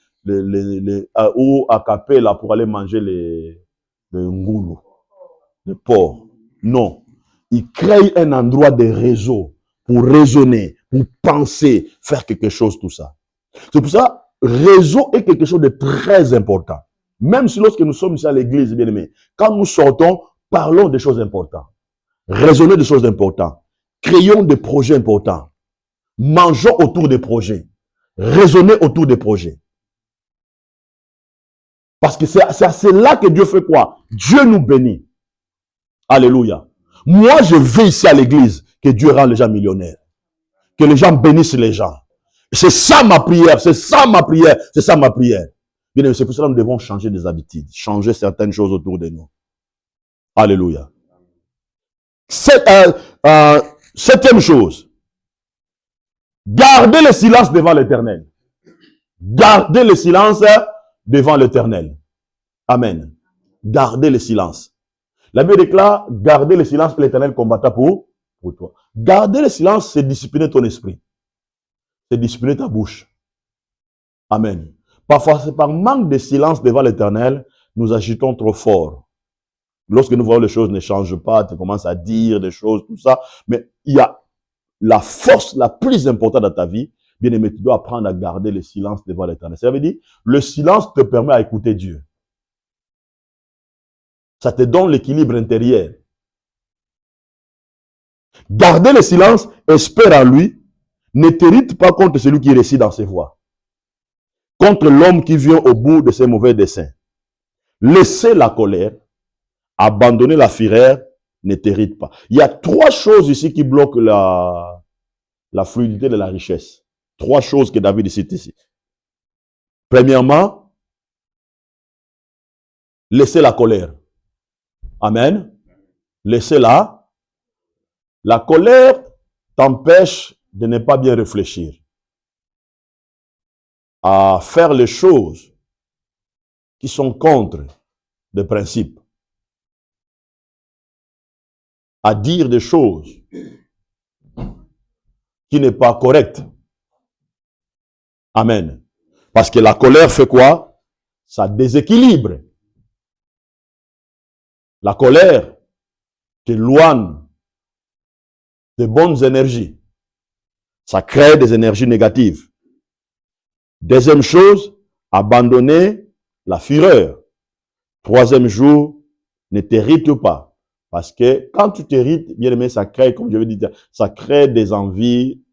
S1: ou à Kapela pour aller manger les ngoulou, les porcs. Non. Ils créent un endroit de réseau pour raisonner, pour penser, faire quelque chose, tout ça. C'est pour ça, réseau est quelque chose de très important. Même si lorsque nous sommes ici à l'église, bien aimé, quand nous sortons, parlons des choses importantes. Raisonnons des choses importantes. Créons des projets importants. Mangeons autour des projets. Raisonnez autour des projets. Parce que c'est là que Dieu fait quoi? Dieu nous bénit. Alléluia. Moi, je vais ici à l'église, que Dieu rende les gens millionnaires. Que les gens bénissent les gens. C'est ça ma prière, c'est ça ma prière, c'est ça ma prière. Bien, c'est pour cela que nous devons changer des habitudes, changer certaines choses autour de nous. Alléluia. Septième chose. Gardez le silence devant l'Éternel. Gardez le silence devant l'Éternel. Amen. Gardez le silence. La Bible déclare, gardez le silence que l'Éternel combattra pour toi. Garder le silence, c'est discipliner ton esprit. C'est discipliner ta bouche. Amen. Parfois, c'est par manque de silence devant l'Éternel, nous agitons trop fort. Lorsque nous voyons les choses ne changent pas, tu commences à dire des choses, tout ça. Mais il y a la force la plus importante dans ta vie. Bien aimé, tu dois apprendre à garder le silence devant l'Éternel. Ça veut dire, le silence te permet à écouter Dieu. Ça te donne l'équilibre intérieur. Garder le silence, espère en lui, ne t'irrite pas contre celui qui récite dans ses voies. Contre l'homme qui vient au bout de ses mauvais desseins. Laissez la colère, abandonner la fureur, ne t'irrite pas. Il y a trois choses ici qui bloquent la fluidité de la richesse. Trois choses que David cite ici. Premièrement, laissez la colère. Amen. Laissez-la. La colère t'empêche de ne pas bien réfléchir. À faire les choses qui sont contre des principes. À dire des choses qui n'est pas correctes. Amen. Parce que la colère fait quoi? Ça déséquilibre. La colère t'éloigne de bonnes énergies. Ça crée des énergies négatives. Deuxième chose, abandonner la fureur. Troisième jour, ne t'irrite pas. Parce que quand tu t'irrites, bien aimé, ça crée, comme je vais dire, ça crée des envies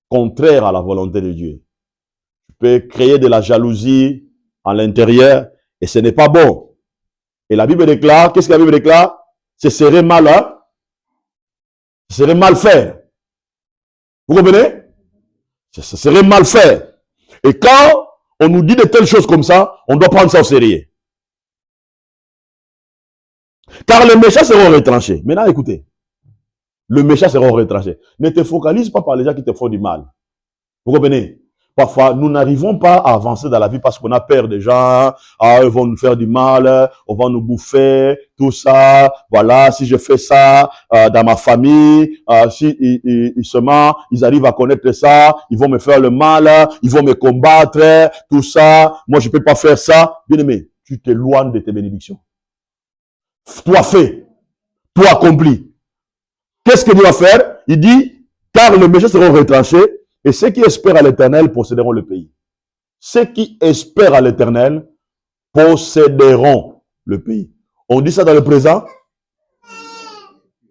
S1: contraires à la volonté de Dieu. Tu peux créer de la jalousie à l'intérieur et ce n'est pas bon. Et la Bible déclare, qu'est-ce que la Bible déclare? Ce serait mal, hein? Ce serait mal faire. Vous comprenez? Ce serait mal faire. Et quand on nous dit de telles choses comme ça, on doit prendre ça au sérieux. Car les méchants seront retranchés. Maintenant, écoutez. Les méchants seront retranchés. Ne te focalise pas par les gens qui te font du mal. Vous comprenez? Parfois, nous n'arrivons pas à avancer dans la vie parce qu'on a peur des gens. Ah, ils vont nous faire du mal, on va nous bouffer, tout ça. Voilà, si je fais ça dans ma famille, si ils arrivent à connaître ça, ils vont me faire le mal, ils vont me combattre, tout ça. Moi, je peux pas faire ça. Bien aimé, tu t'éloignes de tes bénédictions. Toi fait, toi accompli. Qu'est-ce que Dieu va faire? Il dit, car les méchants seront retranchés. Et ceux qui espèrent à l'Éternel posséderont le pays. Ceux qui espèrent à l'Éternel posséderont le pays. On dit ça dans le présent,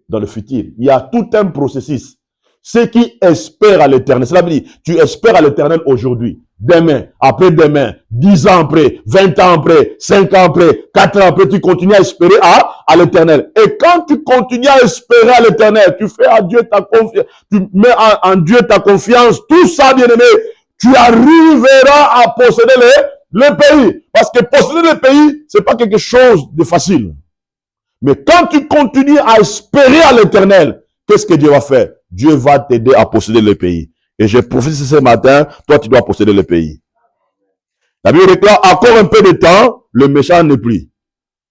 S1: dans le futur. Il y a tout un processus. Ceux qui espèrent à l'Éternel, cela veut dire, tu espères à l'Éternel aujourd'hui, demain, après-demain, 10 ans après, 20 ans après, 5 ans après, 4 ans après, tu continues à espérer à l'Éternel. Et quand tu continues à espérer à l'Éternel, tu fais à Dieu ta confiance, tu mets en Dieu ta confiance, tout ça, bien-aimé, tu arriveras à posséder le pays. Parce que posséder le pays, c'est pas quelque chose de facile. Mais quand tu continues à espérer à l'Éternel, qu'est-ce que Dieu va faire? Dieu va t'aider à posséder le pays. Et je profite ce matin, toi tu dois posséder le pays. La Bible déclare, encore un peu de temps, le méchant n'est plus.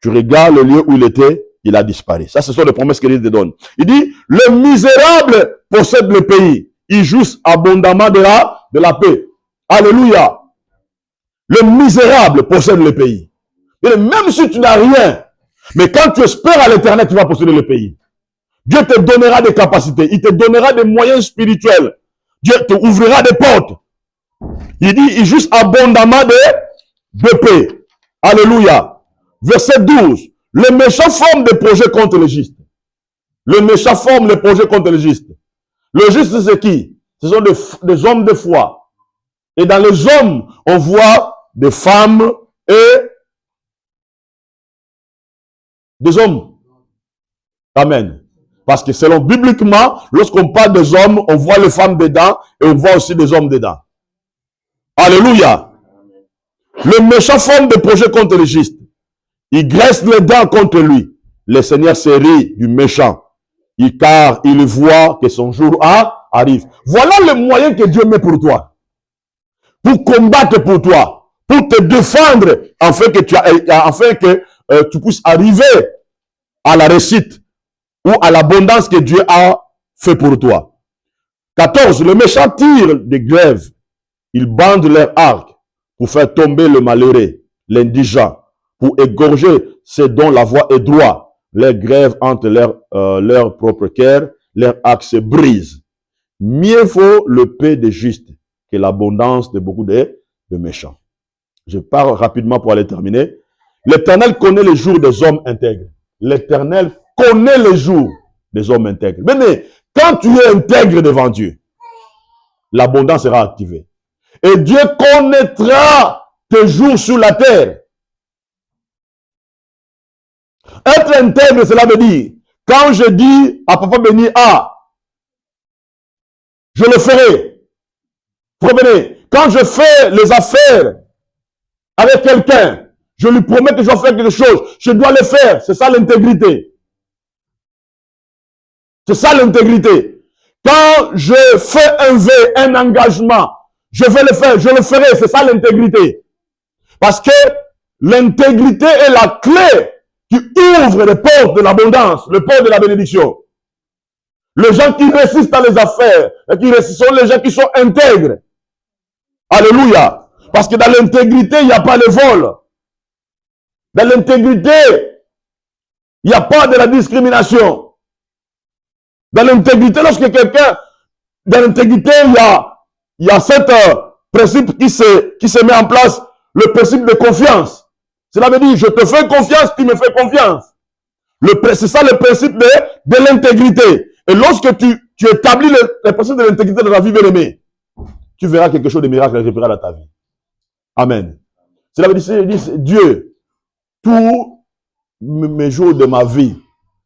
S1: Tu regardes le lieu où il était, il a disparu. Ça, ce sont les promesses que Dieu te donne. Il dit, le misérable possède le pays. Il jouisse abondamment de la paix. Alléluia. Le misérable possède le pays. Et même si tu n'as rien, mais quand tu espères à l'Éternel, tu vas posséder le pays. Dieu te donnera des capacités. Il te donnera des moyens spirituels. Dieu te ouvrira des portes. Il dit, il jouisse abondamment de paix. Alléluia. Verset 12. Le méchant forme des projets contre le juste. Le méchant forme des projets contre le juste. Le juste, c'est qui? Ce sont des hommes de foi. Et dans les hommes, on voit des femmes et des hommes. Amen. Parce que selon bibliquement, lorsqu'on parle des hommes, on voit les femmes dedans et on voit aussi des hommes dedans. Alléluia. Le méchant forme des projets contre le juste. Il graisse les dents contre lui. Le Seigneur se rit du méchant. Car il voit que son jour arrive. Voilà le moyen que Dieu met pour toi. Pour combattre pour toi. Pour te défendre. Afin que tu puisses arriver à la réussite. Ou à l'abondance que Dieu a fait pour toi. 14. Le méchant tire des glaives. Ils bandent leur arc pour faire tomber le malheureux, l'indigent, pour égorger ceux dont la voie est droite. Leur grève entre leur propre cœur, leur arc se brise. Mieux vaut le paix des justes que l'abondance de beaucoup de méchants. Je pars rapidement pour aller terminer. L'Éternel connaît les jours des hommes intègres. L'Éternel connaît les jours des hommes intègres. Mais quand tu es intègre devant Dieu, l'abondance sera activée. Et Dieu connaîtra tes jours sur la terre. Être intègre, cela veut dire, quand je dis à Papa Béni, je le ferai. Comprenez? Quand je fais les affaires avec quelqu'un, je lui promets que je vais faire quelque chose, je dois le faire. C'est ça l'intégrité. C'est ça l'intégrité. Quand je fais un vœu, un engagement, je vais le faire, je le ferai. C'est ça l'intégrité. Parce que l'intégrité est la clé qui ouvre les portes de l'abondance, les portes de la bénédiction. Les gens qui résistent dans les affaires, sont les gens qui sont intègres. Alléluia. Parce que dans l'intégrité, il n'y a pas de vol. Dans l'intégrité, il n'y a pas de la discrimination. Dans l'intégrité, lorsque quelqu'un, dans l'intégrité, il y a cet principe qui se met en place, le principe de confiance. Cela veut dire, je te fais confiance, tu me fais confiance. C'est ça le principe de l'intégrité. Et lorsque tu établis le principe de l'intégrité dans ta vie bien-aimée, tu verras quelque chose de miracle révéler dans ta vie. Amen. Cela veut dire, Dieu, tous mes jours de ma vie,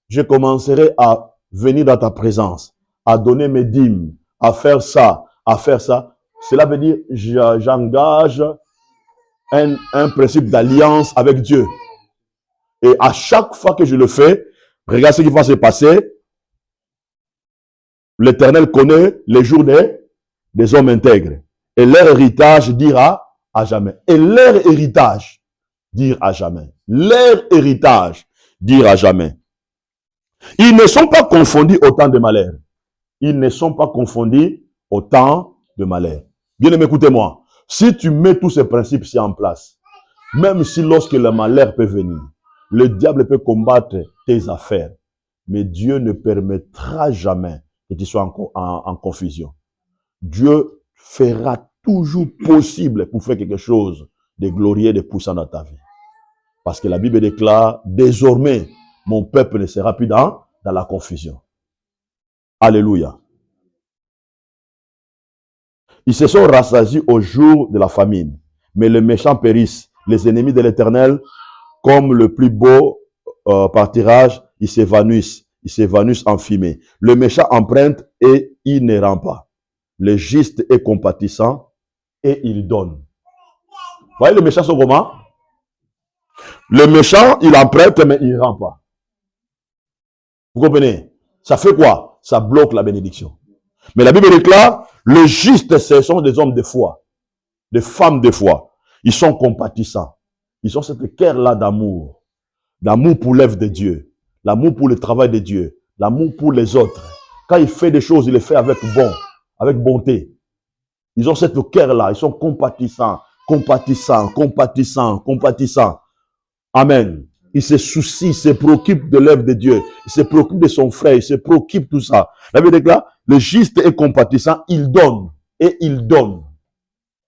S1: je commencerai à venir dans ta présence, à donner mes dîmes, à faire ça, à faire ça. Cela veut dire, j'engage un principe d'alliance avec Dieu. Et à chaque fois que je le fais, regarde ce qui va se passer. L'Éternel connaît les jours des hommes intègres. Et leur héritage dira à jamais. Et leur héritage dire à jamais. Leur héritage dire à jamais. Ils ne sont pas confondus au temps de malheur. Ils ne sont pas confondus au temps de malheur. Bien aimé, écoutez-moi. Si tu mets tous ces principes-ci en place, même si lorsque le malheur peut venir, le diable peut combattre tes affaires, mais Dieu ne permettra jamais que tu sois en confusion. Dieu fera toujours possible pour faire quelque chose de glorieux, de puissant dans ta vie. Parce que la Bible déclare, désormais, mon peuple ne sera plus dans la confusion. Alléluia. Ils se sont rassasiés au jour de la famine, mais les méchants périssent. Les ennemis de l'Éternel, comme le plus beau pâturage, ils s'évanouissent en fumée. Le méchant emprunte et il ne rend pas. Le juste est compatissant et il donne. voyez, les méchants sont comment? Le méchant, il emprunte, mais il ne rend pas. Vous comprenez? Ça fait quoi? Ça bloque la bénédiction. Mais la Bible déclare, le juste, ce sont des hommes de foi, des femmes de foi. Ils sont compatissants. Ils ont cette cœur-là d'amour. L'amour pour l'œuvre de Dieu. L'amour pour le travail de Dieu. L'amour pour les autres. Quand il fait des choses, il les fait avec bonté. Ils ont cette cœur-là. Ils sont compatissants, compatissants, compatissants, compatissants. Amen. Il se soucie, il se préoccupe de l'œuvre de Dieu. Il se préoccupe de son frère, il se préoccupe de tout ça. La Bible déclare, le juste est compatissant, il donne. Et il donne.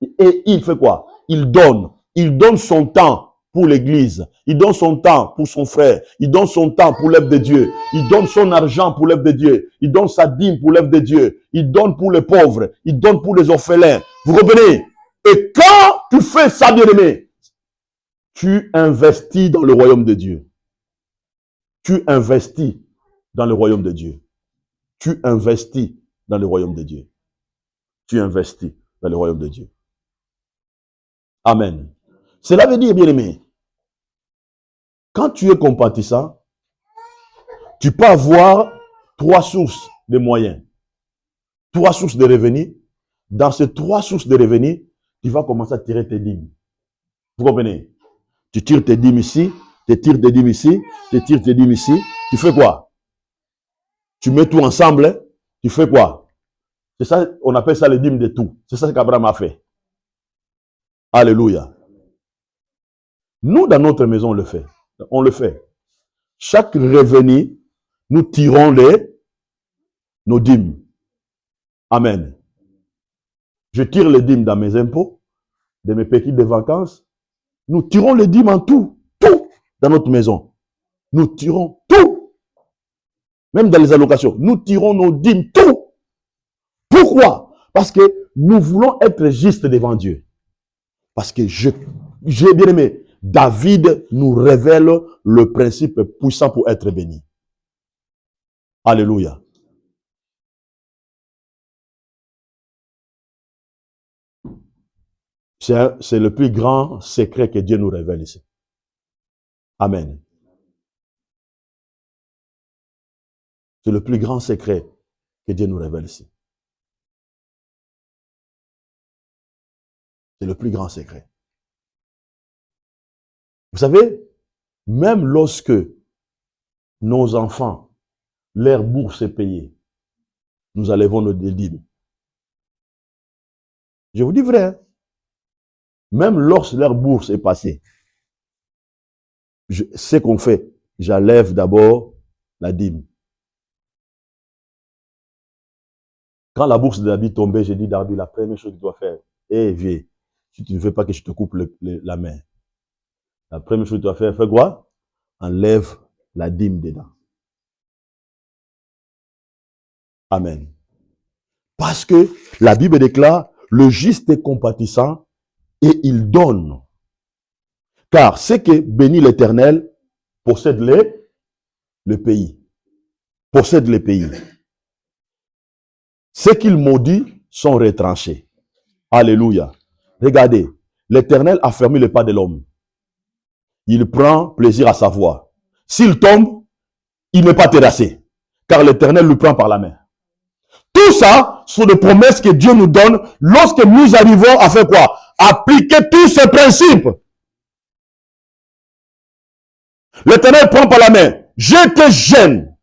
S1: Et il fait quoi? Il donne. Il donne son temps pour l'église. Il donne son temps pour son frère. Il donne son temps pour l'œuvre de Dieu. Il donne son argent pour l'œuvre de Dieu. Il donne sa dîme pour l'œuvre de Dieu. Il donne pour les pauvres. Il donne pour les orphelins. Vous comprenez? Et quand tu fais ça, bien-aimé, tu investis dans le royaume de Dieu. Tu investis dans le royaume de Dieu. Tu investis dans le royaume de Dieu. Tu investis dans le royaume de Dieu. Amen. Cela veut dire, bien-aimé, quand tu es compatissant, tu peux avoir 3 sources de moyens, 3 sources de revenus. Dans ces 3 sources de revenus, tu vas commencer à tirer tes dîmes. Vous comprenez? Tu tires tes dîmes ici, tu tires tes dîmes ici, tu tires tes dîmes ici. Tu fais quoi? Tu mets tout ensemble, tu fais quoi? C'est ça, on appelle ça les dîmes de tout. C'est ça qu'Abraham a fait. Alléluia. Nous, dans notre maison, on le fait. On le fait. Chaque revenu, nous tirons nos dîmes. Amen. Je tire les dîmes dans mes impôts, de mes péquites de vacances. Nous tirons les dîmes en tout dans notre maison. Nous tirons tout. Même dans les allocations, nous tirons nos dîmes, tout. Pourquoi? Parce que nous voulons être justes devant Dieu. Parce que j'ai bien aimé, David nous révèle le principe puissant pour être béni. Alléluia. C'est le plus grand secret que Dieu nous révèle ici. Amen. C'est le plus grand secret que Dieu nous révèle ici. C'est le plus grand secret. Vous savez, même lorsque nos enfants, leur bourse est payée, nous enlevons nos dîmes. Je vous dis vrai, hein? Même lorsque leur bourse est passée, ce qu'on fait, j'enlève d'abord la dîme. Quand la bourse de David tombait, j'ai dit, David, la première chose que tu dois faire, vieux, si tu ne veux pas que je te coupe la main, la première chose que tu dois faire, fais quoi? Enlève la dîme dedans. Amen. Parce que la Bible déclare, le juste est compatissant et il donne. Car ce qui bénit l'Éternel possède le pays. Possède les pays. Ceux qu'il maudit sont retranchés. Alléluia. Regardez, l'Éternel a fermé le pas de l'homme. Il prend plaisir à sa voix. S'il tombe, il n'est pas terrassé. Car l'Éternel le prend par la main. Tout ça sont des promesses que Dieu nous donne lorsque nous arrivons à faire quoi? Appliquer tous ces principes. L'Éternel prend par la main. J'étais jeune.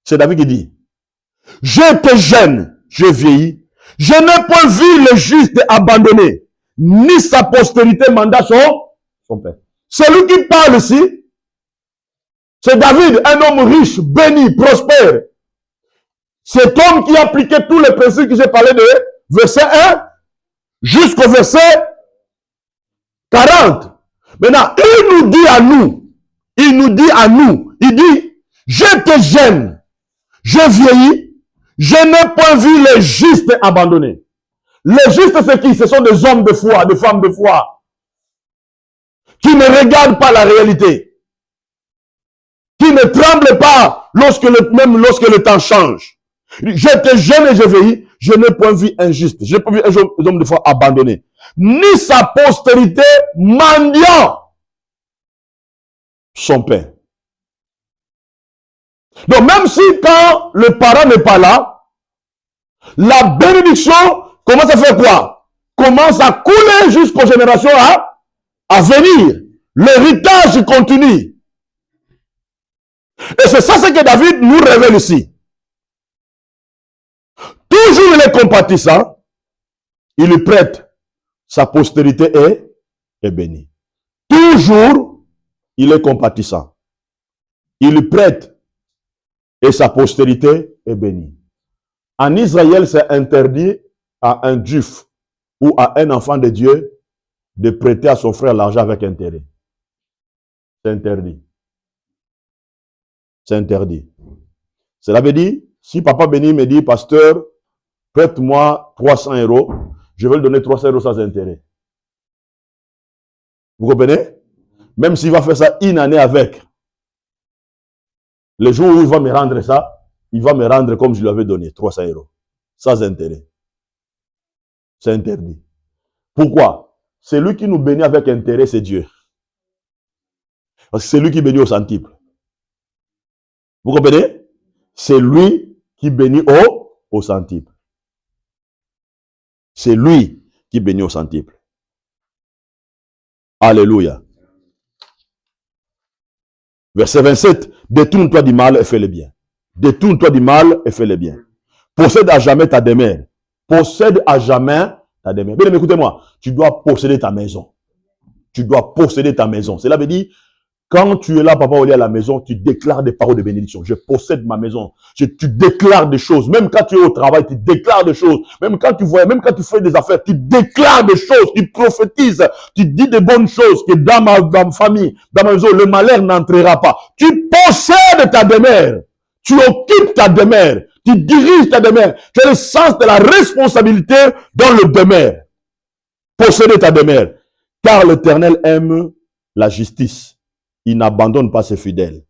S1: C'est David qui dit. J'étais jeune, je vieillis. Je n'ai pas vu le juste abandonné, ni sa postérité mandat son père. Celui qui parle ici, c'est David, un homme riche, béni, prospère. Cet homme qui appliquait tous les principes que j'ai parlé de verset 1 jusqu'au verset 40. Maintenant, il nous dit à nous, il dit, j'étais jeune, je vieillis, je n'ai pas vu les justes abandonnés. Les justes, c'est qui? Ce sont des hommes de foi, des femmes de foi, qui ne regardent pas la réalité, qui ne tremblent pas même lorsque le temps change. J'étais jeune et je vieillis, je n'ai pas vu un juste, je n'ai pas vu un homme de foi abandonné. ni sa postérité mendiant son pain. Donc même si quand le parent n'est pas là, la bénédiction commence à faire quoi? Commence à couler jusqu'aux générations à venir. L'héritage continue. Et c'est ça ce que David nous révèle ici. Toujours il est compatissant, il lui prête, sa postérité est bénie. Toujours il est compatissant, il lui prête et sa postérité est bénie. En Israël, c'est interdit à un juif ou à un enfant de Dieu de prêter à son frère l'argent avec intérêt. C'est interdit. C'est interdit. Cela veut dire, si papa béni me dit, pasteur, prête-moi 300 €, je vais lui donner 300 € sans intérêt. Vous comprenez? Même s'il va faire ça une année avec, le jour où il va me rendre ça, il va me rendre comme je lui avais donné, 300 €, sans intérêt. C'est interdit. Pourquoi? Celui qui nous bénit avec intérêt, c'est Dieu. Parce que c'est lui qui bénit au centuple. Vous comprenez? C'est lui qui bénit au centuple. C'est lui qui bénit au centuple. Alléluia. Verset 27. Détourne-toi du mal et fais le bien. Détourne-toi du mal et fais le bien. Possède à jamais ta demeure. Possède à jamais ta demeure. Bien, écoutez-moi. Tu dois posséder ta maison. Tu dois posséder ta maison. Cela veut dire, quand tu es là, papa, au lit à la maison, tu déclares des paroles de bénédiction. Je possède ma maison. Tu déclares des choses. Même quand tu es au travail, tu déclares des choses. Même quand tu vois, même quand tu fais des affaires, tu déclares des choses. Tu prophétises. Tu dis des bonnes choses. Que dans ma famille, dans ma maison, le malheur n'entrera pas. Tu possèdes ta demeure. Tu occupes ta demeure. Tu diriges ta demeure. Tu as le sens de la responsabilité dans le demeure. Posséder ta demeure. Car l'Éternel aime la justice. Il n'abandonne pas ses fidèles.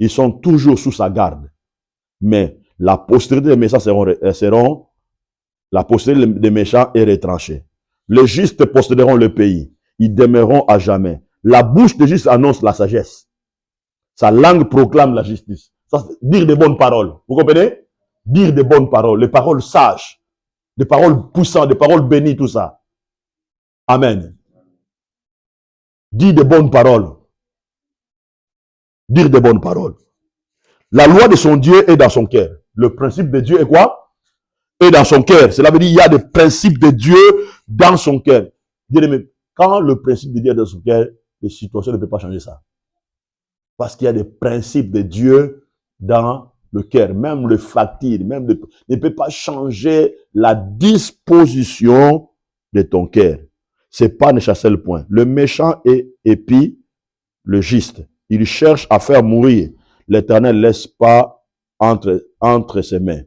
S1: Ils sont toujours sous sa garde. Mais la postérité des méchants la postérité des méchants est retranchée. Les justes posséderont le pays. Ils demeureront à jamais. La bouche des justes annonce la sagesse. Sa langue proclame la justice. Ça, dire des bonnes paroles. Vous comprenez? Dire des bonnes paroles. Les paroles sages. Des paroles puissantes. Des paroles bénies, tout ça. Amen. Dire des bonnes paroles. Dire des bonnes paroles. La loi de son Dieu est dans son cœur. Le principe de Dieu est quoi? Est dans son cœur. Cela veut dire qu'il y a des principes de Dieu dans son cœur. Quand le principe de Dieu est dans son cœur, les situations ne peuvent pas changer ça. Parce qu'il y a des principes de Dieu dans le cœur. Même le facture, ne peut pas changer la disposition de ton cœur. C'est pas ne chasser le point. Le méchant épie le juste. Il cherche à faire mourir. L'Éternel ne laisse pas entre ses mains.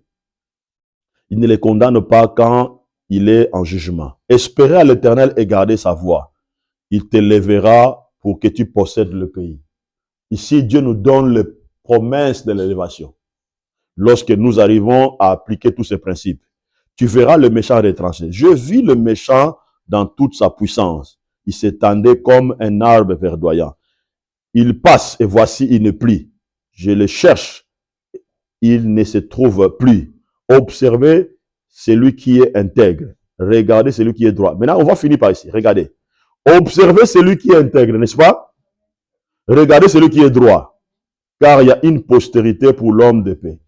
S1: Il ne les condamne pas quand il est en jugement. Espérez à l'Éternel et gardez sa voie. Il t'élèvera pour que tu possèdes le pays. Ici, Dieu nous donne les promesses de l'élévation. Lorsque nous arrivons à appliquer tous ces principes, tu verras le méchant retranché. Je vis le méchant dans toute sa puissance. Il s'étendait comme un arbre verdoyant. Il passe et voici, il ne plie. Je le cherche, il ne se trouve plus. Observez celui qui est intègre. Regardez celui qui est droit. Maintenant, on va finir par ici. Regardez. Observez celui qui est intègre, n'est-ce pas? Regardez celui qui est droit. Car il y a une postérité pour l'homme de paix.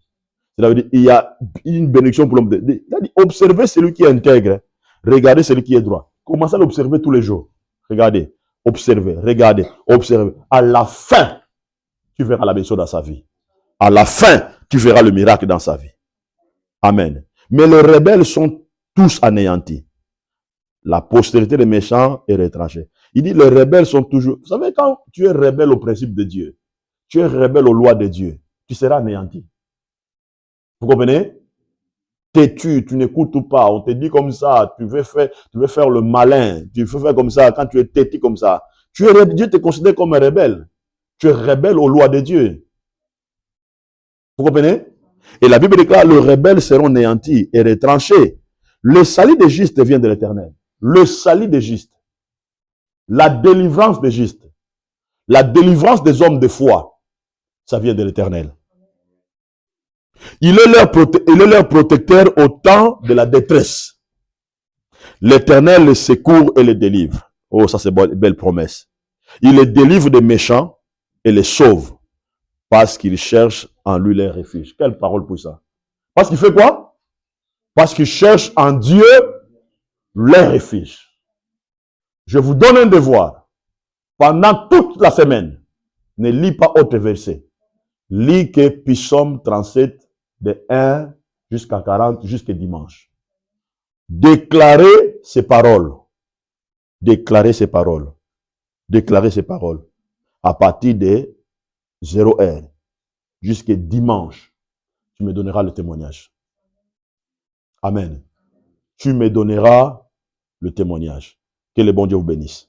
S1: Cela veut dire il y a une bénédiction pour l'homme de paix. Observez celui qui est intègre. Regardez celui qui est droit. Commencez à l'observer tous les jours. Regardez. Observez, regardez, observez. À la fin, tu verras la bénédiction dans sa vie. À la fin, tu verras le miracle dans sa vie. Amen. Mais les rebelles sont tous anéantis. La postérité des méchants est retranchée. Il dit, les rebelles sont toujours... Vous savez, quand tu es rebelle au principe de Dieu, tu es rebelle aux lois de Dieu, tu seras anéanti. Vous comprenez? Têtu, tu n'écoutes pas, on te dit comme ça, tu veux faire le malin, tu veux faire comme ça, quand tu es têtu comme ça, Dieu te considère comme un rebelle. Tu es rebelle aux lois de Dieu. Vous comprenez? Et la Bible déclare, les rebelles seront néantis et retranchés. Le salut des justes vient de l'Éternel. le salut des justes, la délivrance des justes, la délivrance des hommes de foi, ça vient de l'Éternel. Il est leur protecteur au temps de la détresse. L'Éternel les secourt et les délivre. Oh, ça c'est une belle promesse. Il les délivre des méchants et les sauve parce qu'ils cherchent en lui leur refuge. Quelle parole pour ça? Parce qu'il fait quoi? Parce qu'ils cherchent en Dieu leur refuge. Je vous donne un devoir. Pendant toute la semaine, ne lis pas autre verset. Lis que Psaume 37 de 1 jusqu'à 40 jusqu'à dimanche. Déclarez ces paroles. Déclarez ces paroles. Déclarez ces paroles. À partir de 0h jusqu'à dimanche, tu me donneras le témoignage. Amen. Tu me donneras le témoignage. Que le bon Dieu vous bénisse.